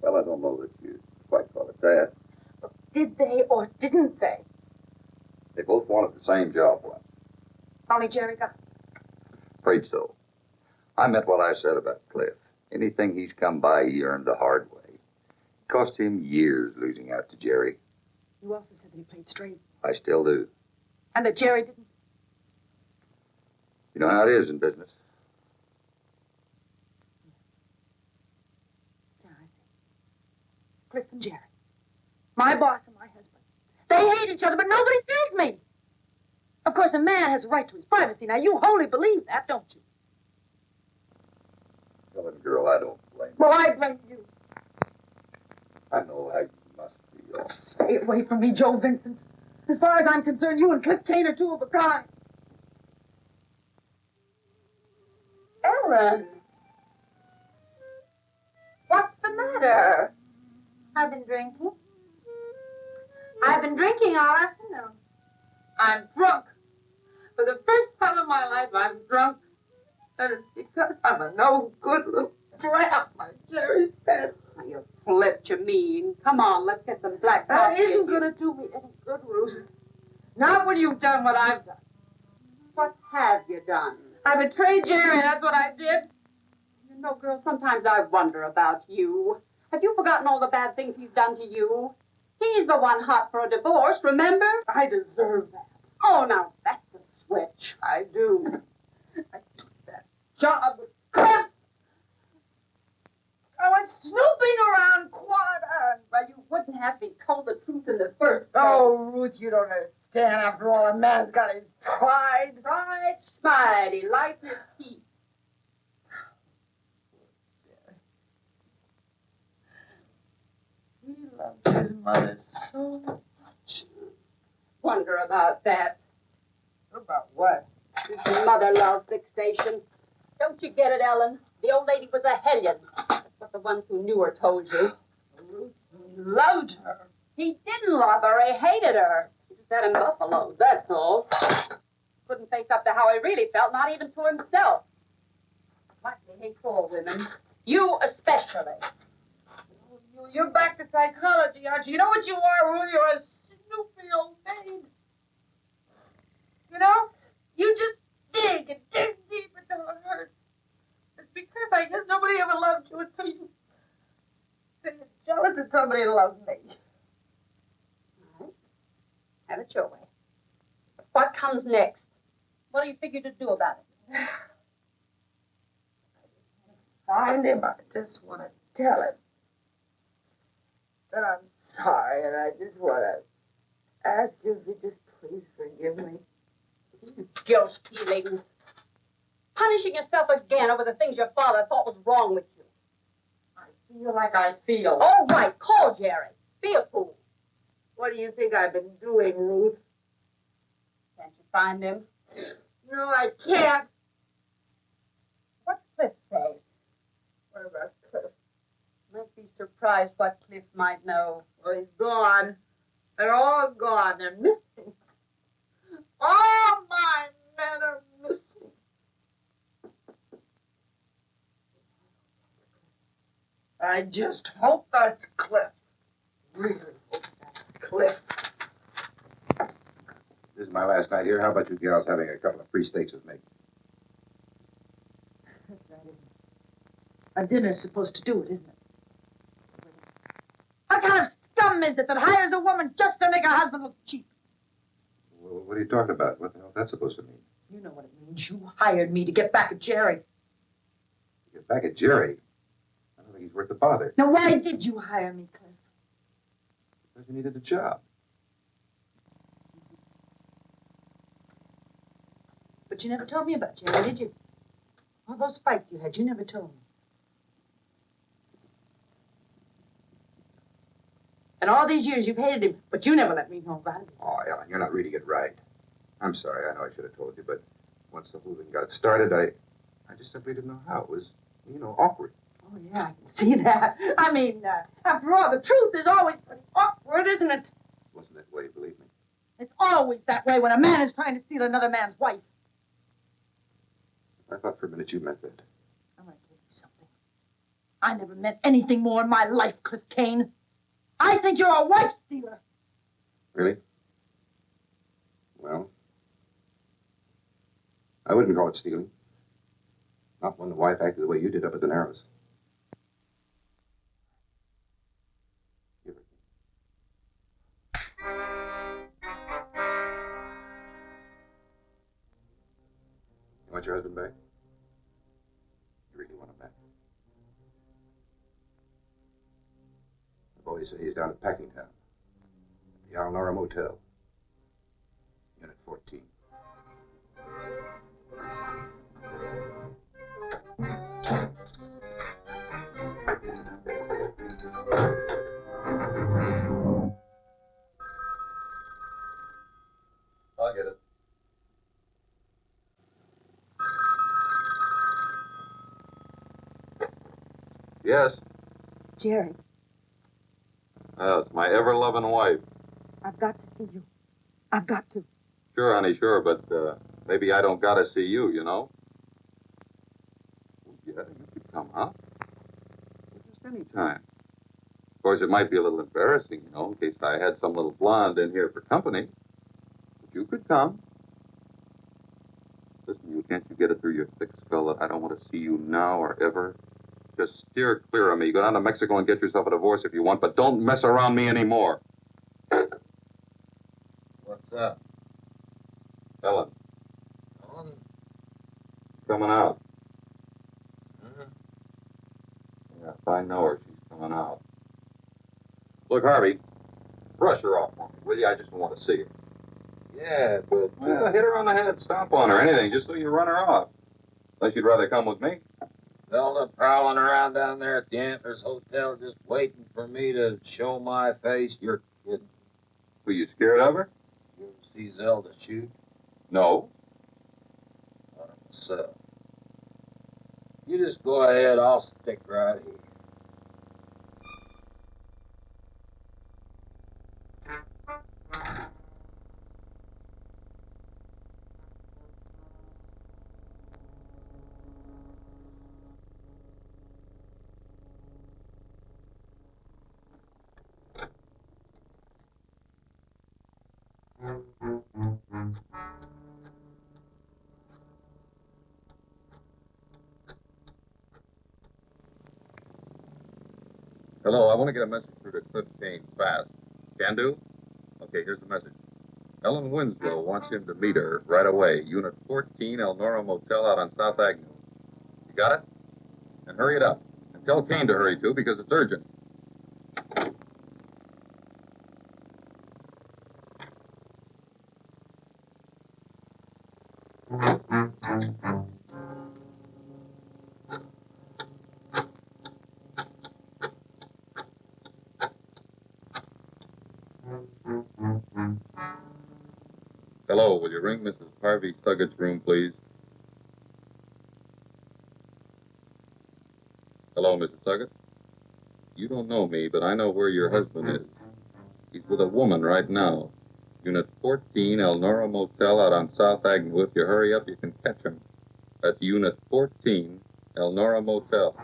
Well, I don't know that you quite call it that. Did they or didn't they? They both wanted the same job once. Only Jerry got it. Afraid so. I meant what I said about Cliff. Anything he's come by, he earned the hard way. It cost him years losing out to Jerry. You also said that he played straight. I still do. And that Jerry didn't. You know how it is in business. Yeah, I see. Cliff and Jerry. My boss and my husband. They hate each other, but nobody tells me. Of course, a man has a right to his privacy. Now, you wholly believe that, don't you? Ellen, girl, I don't blame you. Well, I blame you. I know how you must feel. Stay away from me, Joe Vincent. As far as I'm concerned, you and Cliff Kane are two of a kind. Ellen! What's the matter? I've been drinking. I've been drinking all afternoon. I'm drunk. For the first time in my life, I'm drunk. And it's because I'm a no-good little tramp, like Jerry said. You flipped, you mean. Come on, let's get some black coffee. That isn't going to do me any good, Ruth. Not when you've done what I've done. What have you done? I betrayed Jerry, that's what I did. You know, girl, sometimes I wonder about you. Have you forgotten all the bad things he's done to you? He's the one hot for a divorce, remember? I deserve that. Oh, now that's a switch. I do. I took that job with Cliff. I went snooping around Quad, but you wouldn't have me told the truth in the first place. Oh, Ruth, you don't understand. After all, a man's got his pride. Pride, schmide, he lights his teeth. He loved his mother so much. Wonder about that. About what? His mother love fixation. Don't you get it, Ellen? The old lady was a hellion. That's what the ones who knew her told you. He loved her. He didn't love her. He hated her. He just had him buffaloed, that's all. Couldn't face up to how he really felt, not even to himself. Like they hate all women. You especially. You're back to psychology, aren't you? You know what you are, Ruth? You're a snoopy old maid. You know? You just dig and dig deep until it hurts. It's because I guess nobody ever loved you until you're jealous that somebody loved me. All right. Have it your way. But what comes next? What do you figure to do about it? Find him. I just want to tell him that I'm sorry, and I just want to ask you if you just please forgive me. Guilt feelings. Punishing yourself again over the things your father thought was wrong with you. I feel like I feel. All right, call Jerry. Be a fool. What do you think I've been doing, Ruth? Can't you find him? No, I can't. What's Cliff say? What about Cliff? Might be surprised what Cliff might know. Well, he's gone. They're all gone. They're missing. All my men are missing. I just hope that's Cliff. Really hope that's Cliff. This is my last night here. How about you gals having a couple of free steaks with me? That's right, isn't it? A dinner's supposed to do it, isn't it? What kind of scum is it that hires a woman just to make her husband look cheap? Well, what are you talking about? What the hell is that supposed to mean? You know what it means. You hired me to get back at Jerry. Get back at Jerry? I don't think he's worth the bother. Now, why did you hire me, Cliff? Because you needed a job. But you never told me about Jerry, did you? All those fights you had, you never told me. And all these years you've hated him, but you never let me know about it. Oh, Ellen, you're not reading it right. I'm sorry. I know I should have told you, but once the whole thing got started, I just simply didn't know how. It was, awkward. Oh, yeah, I can see that. I mean, after all, the truth is always pretty awkward, isn't it? Wasn't that way, believe me. It's always that way when a man is trying to steal another man's wife. I thought for a minute you meant that. I'm going to tell you something. I never meant anything more in my life, Cliff Kane. I think you're a wife stealer. Really? Well, I wouldn't call it stealing. Not when the wife acted the way you did up at the Narrows. Give it. You want your husband back? You really want him back? The boys say he's down at Packingtown. The Alnora Motel. Unit 14. Yes? Jerry, It's my ever-loving wife. I've got to see you. I've got to. Sure, honey, sure, but maybe I don't gotta see you, you know? Yeah, you could come, huh? Just any time. Of course, it might be a little embarrassing, you know, in case I had some little blonde in here for company. But you could come. Listen, can't you get it through your thick skull that I don't want to see you now or ever? Just steer clear of me. Go down to Mexico and get yourself a divorce if you want, but don't mess around me anymore. What's up? Ellen. Ellen? Coming out. Mm-hmm. Yeah, if I know her, she's coming out. Look, Harvey, brush her off for me, will you? I just want to see her. Yeah, but... Well, hit her on the head, stomp on her, anything, just so you run her off. Unless you'd rather come with me. Zelda prowling around down there at the Antlers Hotel just waiting for me to show my face. You're kidding. Were you scared of her? You ever see Zelda shoot? No. Not myself. You just go ahead, I'll stick right here. Hello, I want to get a message through to Cliff Kane fast. Can do? Okay, here's the message. Ellen Winslow wants him to meet her right away. Unit 14, El Nora Motel out on South Avenue. You got it? And hurry it up. And tell Kane to hurry too, because it's urgent. Hello, will you ring Mrs. Harvey Suggett's room, please? Hello, Mrs. Suggett? You don't know me, but I know where your husband is. He's with a woman right now. Unit 14, El Nora Motel out on South Avenue. If you hurry up, you can catch him. That's Unit 14, El Nora Motel.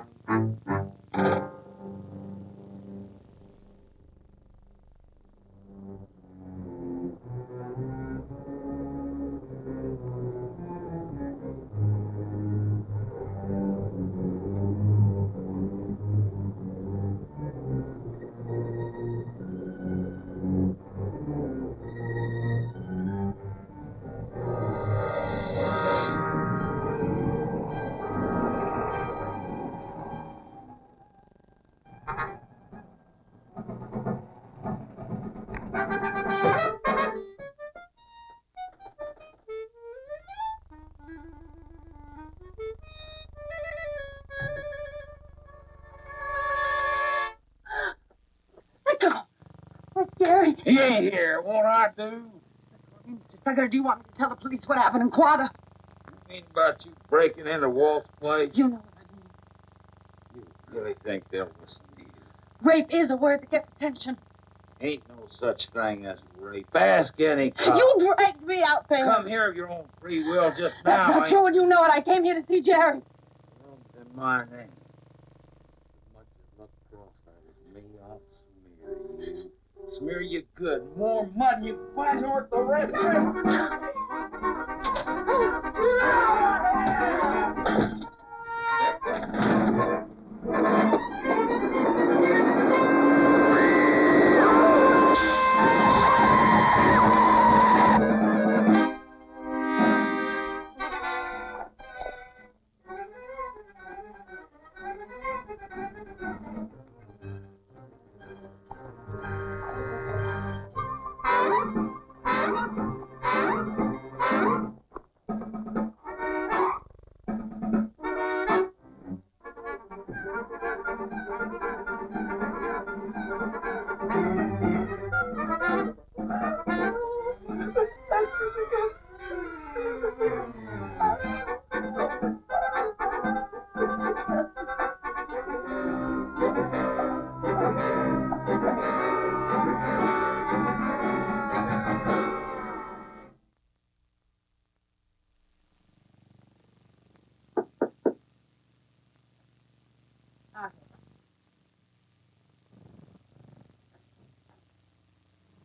Jerry. He ain't here. Won't I do? Mr. Suggett, do you want me to tell the police what happened in Quada? You mean about you breaking into Walt's place? You know what I mean. You really think they'll listen to you? Rape is a word that gets attention. Ain't no such thing as rape. Ask any cop. You dragged me out there. Come here of your own free will just That's now. not true, and you know it. I came here to see Jerry. In my name. As much as look cross-eyed at me, I'll smear you. Smear you good. More mud than you can find north the rest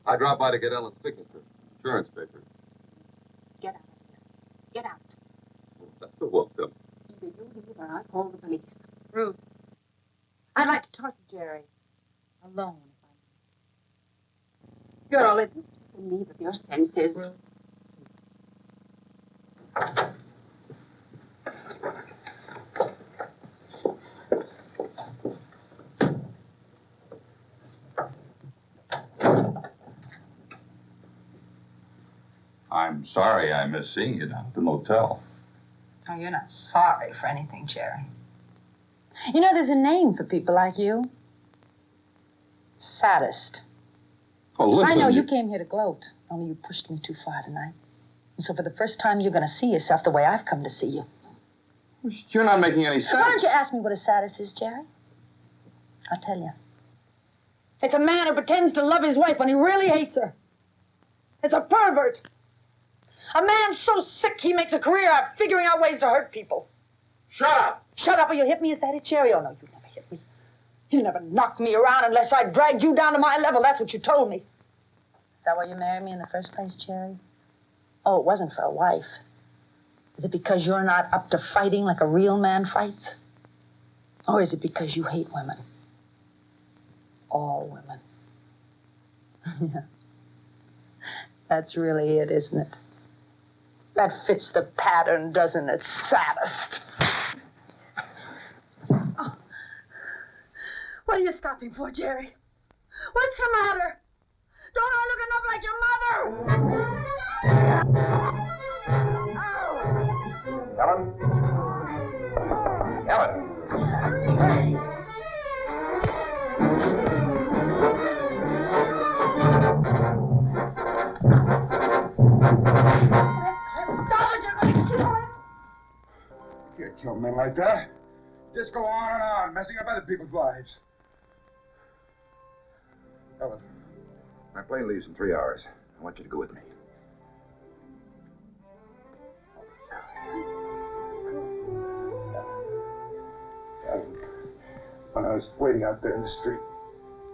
I dropped by to get Ellen's signature. Insurance papers. Get out of here. Get out. Well, that's a welcome. Either you leave or I call the police. Ruth, I'd like to talk to Jerry. Alone, if I may. Girl, it's in need of your senses. Ruth. I'm sorry I missed seeing you down at the motel. Oh, you're not sorry for anything, Jerry. You know, there's a name for people like you. Sadist. Oh, listen. I know you came here to gloat, only you pushed me too far tonight. And so for the first time, you're going to see yourself the way I've come to see you. You're not making any sense. Why don't you ask me what a sadist is, Jerry? I'll tell you. It's a man who pretends to love his wife when he really hates her. It's a pervert. A man so sick he makes a career out of figuring out ways to hurt people. Shut up! Shut up or you'll hit me? Is that it, Jerry? Oh, no, you never hit me. You never knocked me around unless I dragged you down to my level. That's what you told me. Is that why you married me in the first place, Jerry? Oh, it wasn't for a wife. Is it because you're not up to fighting like a real man fights? Or is it because you hate women? All women. Yeah. That's really it, isn't it? That fits the pattern, doesn't it, sadist? Oh. What are you stopping for, Jerry? What's the matter? Don't I look enough like your mother? Ellen? Ellen? You can't kill men like that. Just go on and on, messing up other people's lives. Ellen, my plane leaves in 3 hours. I want you to go with me. When I was waiting out there in the street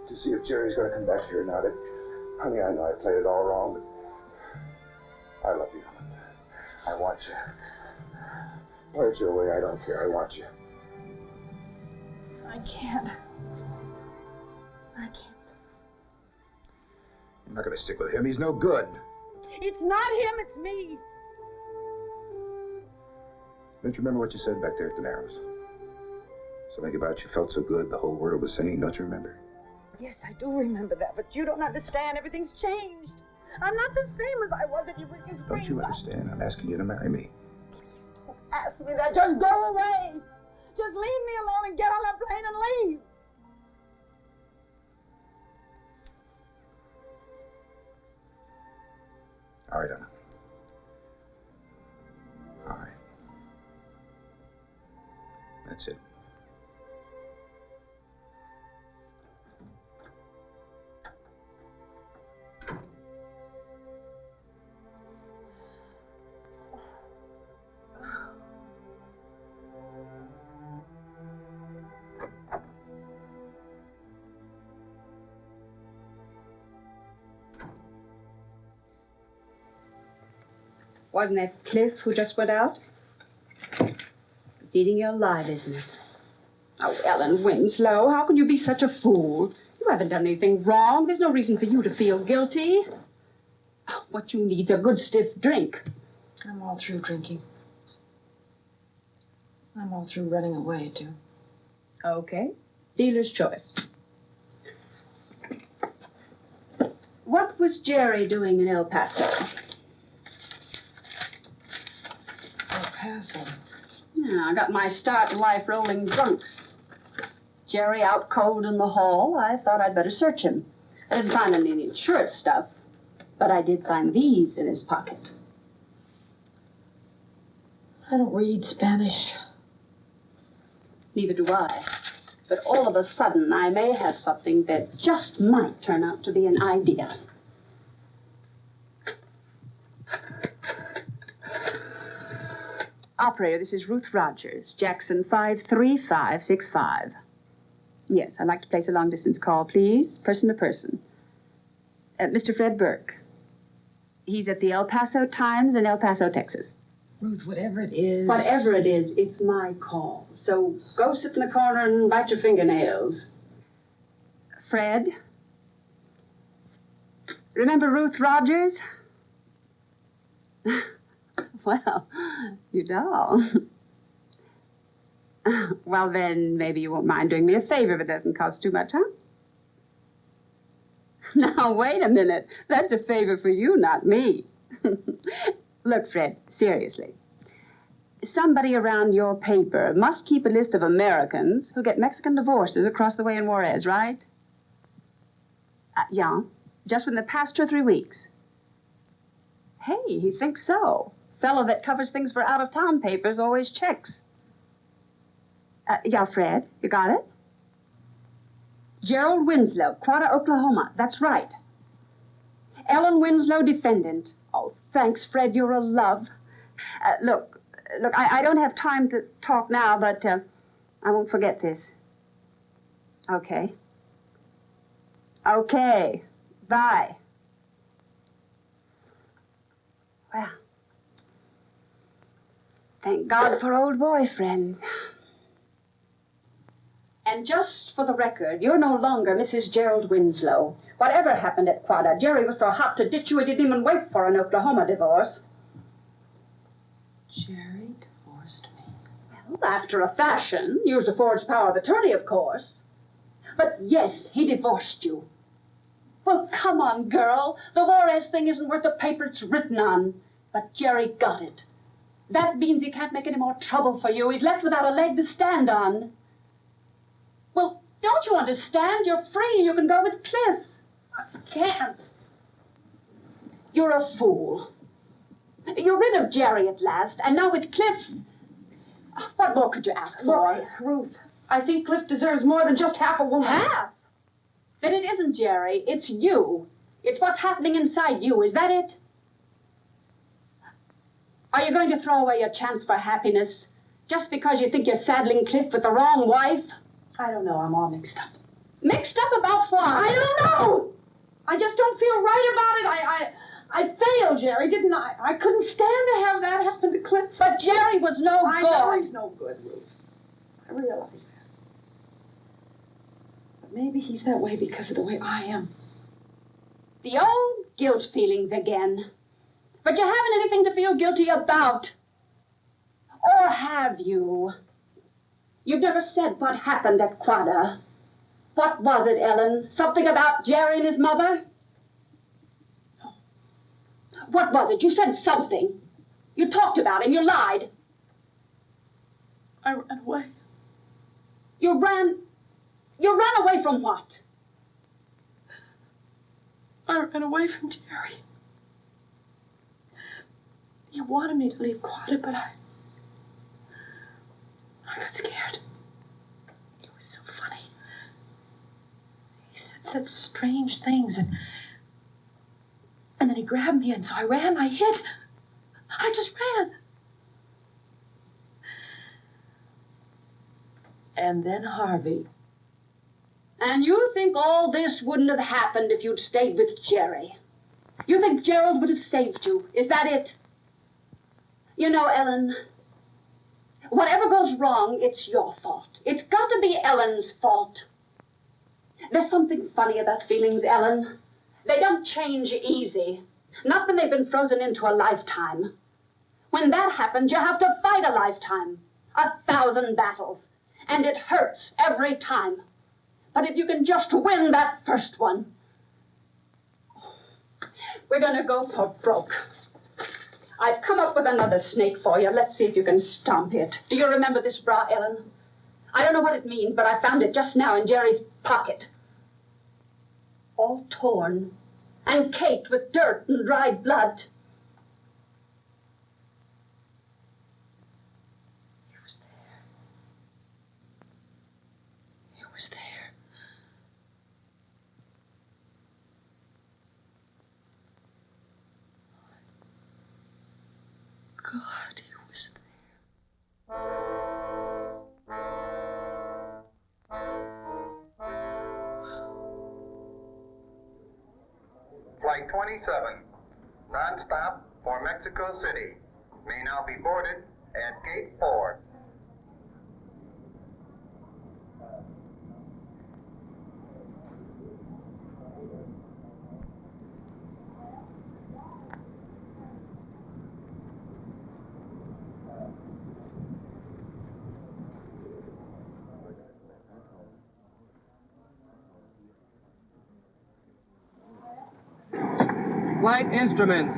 to see if Jerry's going to come back here or not, honey, I know I played it all wrong, but I love you. I want you. Play it your way, I don't care. I want you. I can't. I can't. I'm not going to stick with him. He's no good. It's not him, it's me. Don't you remember what you said back there at the Narrows? Something about you felt so good the whole world was singing. Don't you remember? Yes, I do remember that, but you don't understand. Everything's changed. I'm not the same as I was at you. Don't you understand? I'm asking you to marry me. Don't ask me that. Just go away. Just leave me alone and get on that plane and leave. All right, Anna. All right. That's it. Wasn't that Cliff who just went out? It's eating you alive, isn't it? Oh, Ellen Winslow, how can you be such a fool? You haven't done anything wrong. There's no reason for you to feel guilty. What you need's a good stiff drink. I'm all through drinking. I'm all through running away, too. Okay. Dealer's choice. What was Jerry doing in El Paso? El Paso? Yeah, I got my start in life rolling drunks. Jerry out cold in the hall. I thought I'd better search him. I didn't find any insurance stuff, but I did find these in his pocket. I don't read Spanish. Neither do I. But all of a sudden, I may have something that just might turn out to be an idea. Operator, this is Ruth Rogers, Jackson 53565. Yes, I'd like to place a long-distance call, please. Person to person. Mr. Fred Burke. He's at the El Paso Times in El Paso, Texas. Ruth, whatever it is. Whatever it is, it's my call. So go sit in the corner and bite your fingernails. Fred? Remember Ruth Rogers? Well, you don't. Well, then, maybe you won't mind doing me a favor if it doesn't cost too much, huh? Now, wait a minute. That's a favor for you, not me. Look, Fred, seriously. Somebody around your paper must keep a list of Americans who get Mexican divorces across the way in Juarez, right? Yeah, just within the past 2 or 3 weeks. Hey, he thinks so. Fellow that covers things for out-of-town papers always checks. Yeah, Fred, you got it? Gerald Winslow, Quada, Oklahoma. That's right. Ellen Winslow, defendant. Oh, thanks, Fred. You're a love. Look, I don't have time to talk now, but I won't forget this. Okay. Okay. Bye. Well, thank God for old boyfriends. And just for the record, you're no longer Mrs. Gerald Winslow. Whatever happened at Quada, Jerry was so hot to ditch you he didn't even wait for an Oklahoma divorce. Jerry divorced me. Well, after a fashion. Used a forged power of attorney, of course. But yes, he divorced you. Well, come on, girl. The Juarez thing isn't worth the paper it's written on. But Jerry got it. That means he can't make any more trouble for you. He's left without a leg to stand on. Well, don't you understand? You're free. You can go with Cliff. I can't. You're a fool. You're rid of Jerry at last, and now with Cliff... What more could you ask for? Look, Ruth, I think Cliff deserves more than just half a woman. Half? Then it isn't Jerry. It's you. It's what's happening inside you. Is that it? Are you going to throw away your chance for happiness just because you think you're saddling Cliff with the wrong wife? I don't know. I'm all mixed up. Mixed up about what? I don't know. I just don't feel right about it. I failed, Jerry, didn't I? I couldn't stand to have that happen to Cliff. But Jerry was no good. I know he's no good, Ruth. I realize that. But maybe he's that way because of the way I am. The old guilt feelings again. But you haven't anything to feel guilty about. Or have you? You've never said what happened at Quada. What was it, Ellen? Something about Jerry and his mother? What was it? You said something. You talked about him. You lied. I ran away. You ran away from what? I ran away from Jerry. He wanted me to leave Quada, but I got scared. He was so funny. He said such strange things, and then he grabbed me, and so I ran, I hid. I just ran. And then Harvey. And you think all this wouldn't have happened if you'd stayed with Jerry? You think Gerald would have saved you? Is that it? You know, Ellen, whatever goes wrong, it's your fault. It's got to be Ellen's fault. There's something funny about feelings, Ellen. They don't change easy. Not when they've been frozen into a lifetime. When that happens, you have to fight a lifetime. 1,000 battles. And it hurts every time. But if you can just win that first one, we're going to go for broke. I've come up with another snake for you. Let's see if you can stomp it. Do you remember this bra, Ellen? I don't know what it means, but I found it just now in Jerry's pocket. All torn and caked with dirt and dried blood. He was there. He was there. God, he was Flight 27, non-stop for Mexico City, may now be boarded at Gate 4. Flight instruments.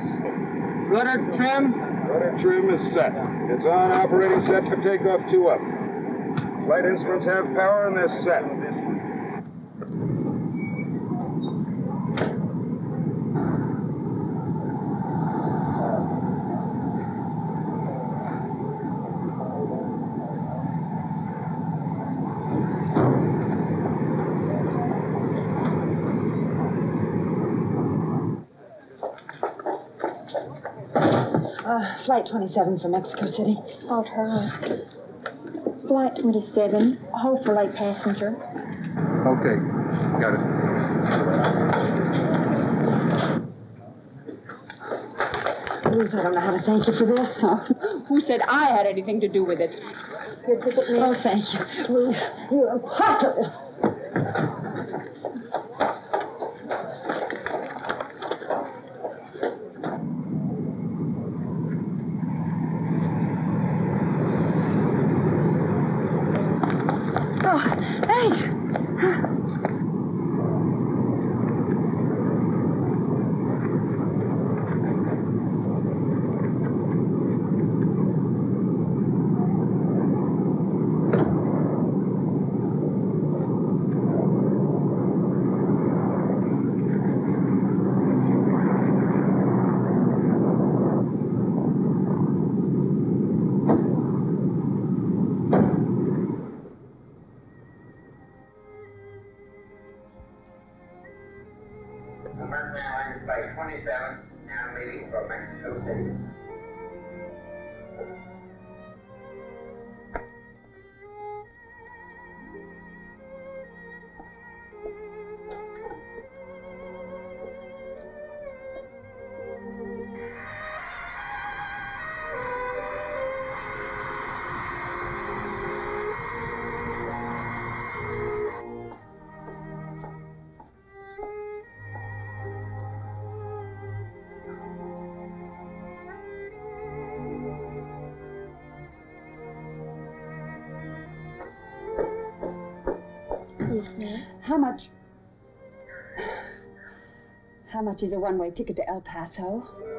Rudder trim. Rudder trim is set. It's on, operating set for takeoff 2 up. Flight instruments have power and they're set. Flight 27 for Mexico City. I'll try. Flight 27, hold for late passenger. Okay, got it. Ruth, I don't know how to thank you for this. Who said I had anything to do with it? Your ticket, Neil? Oh, thank you. Ruth, you're impossible. American Airlines Flight 27, now leaving for Mexico City. How much is a one-way ticket to El Paso?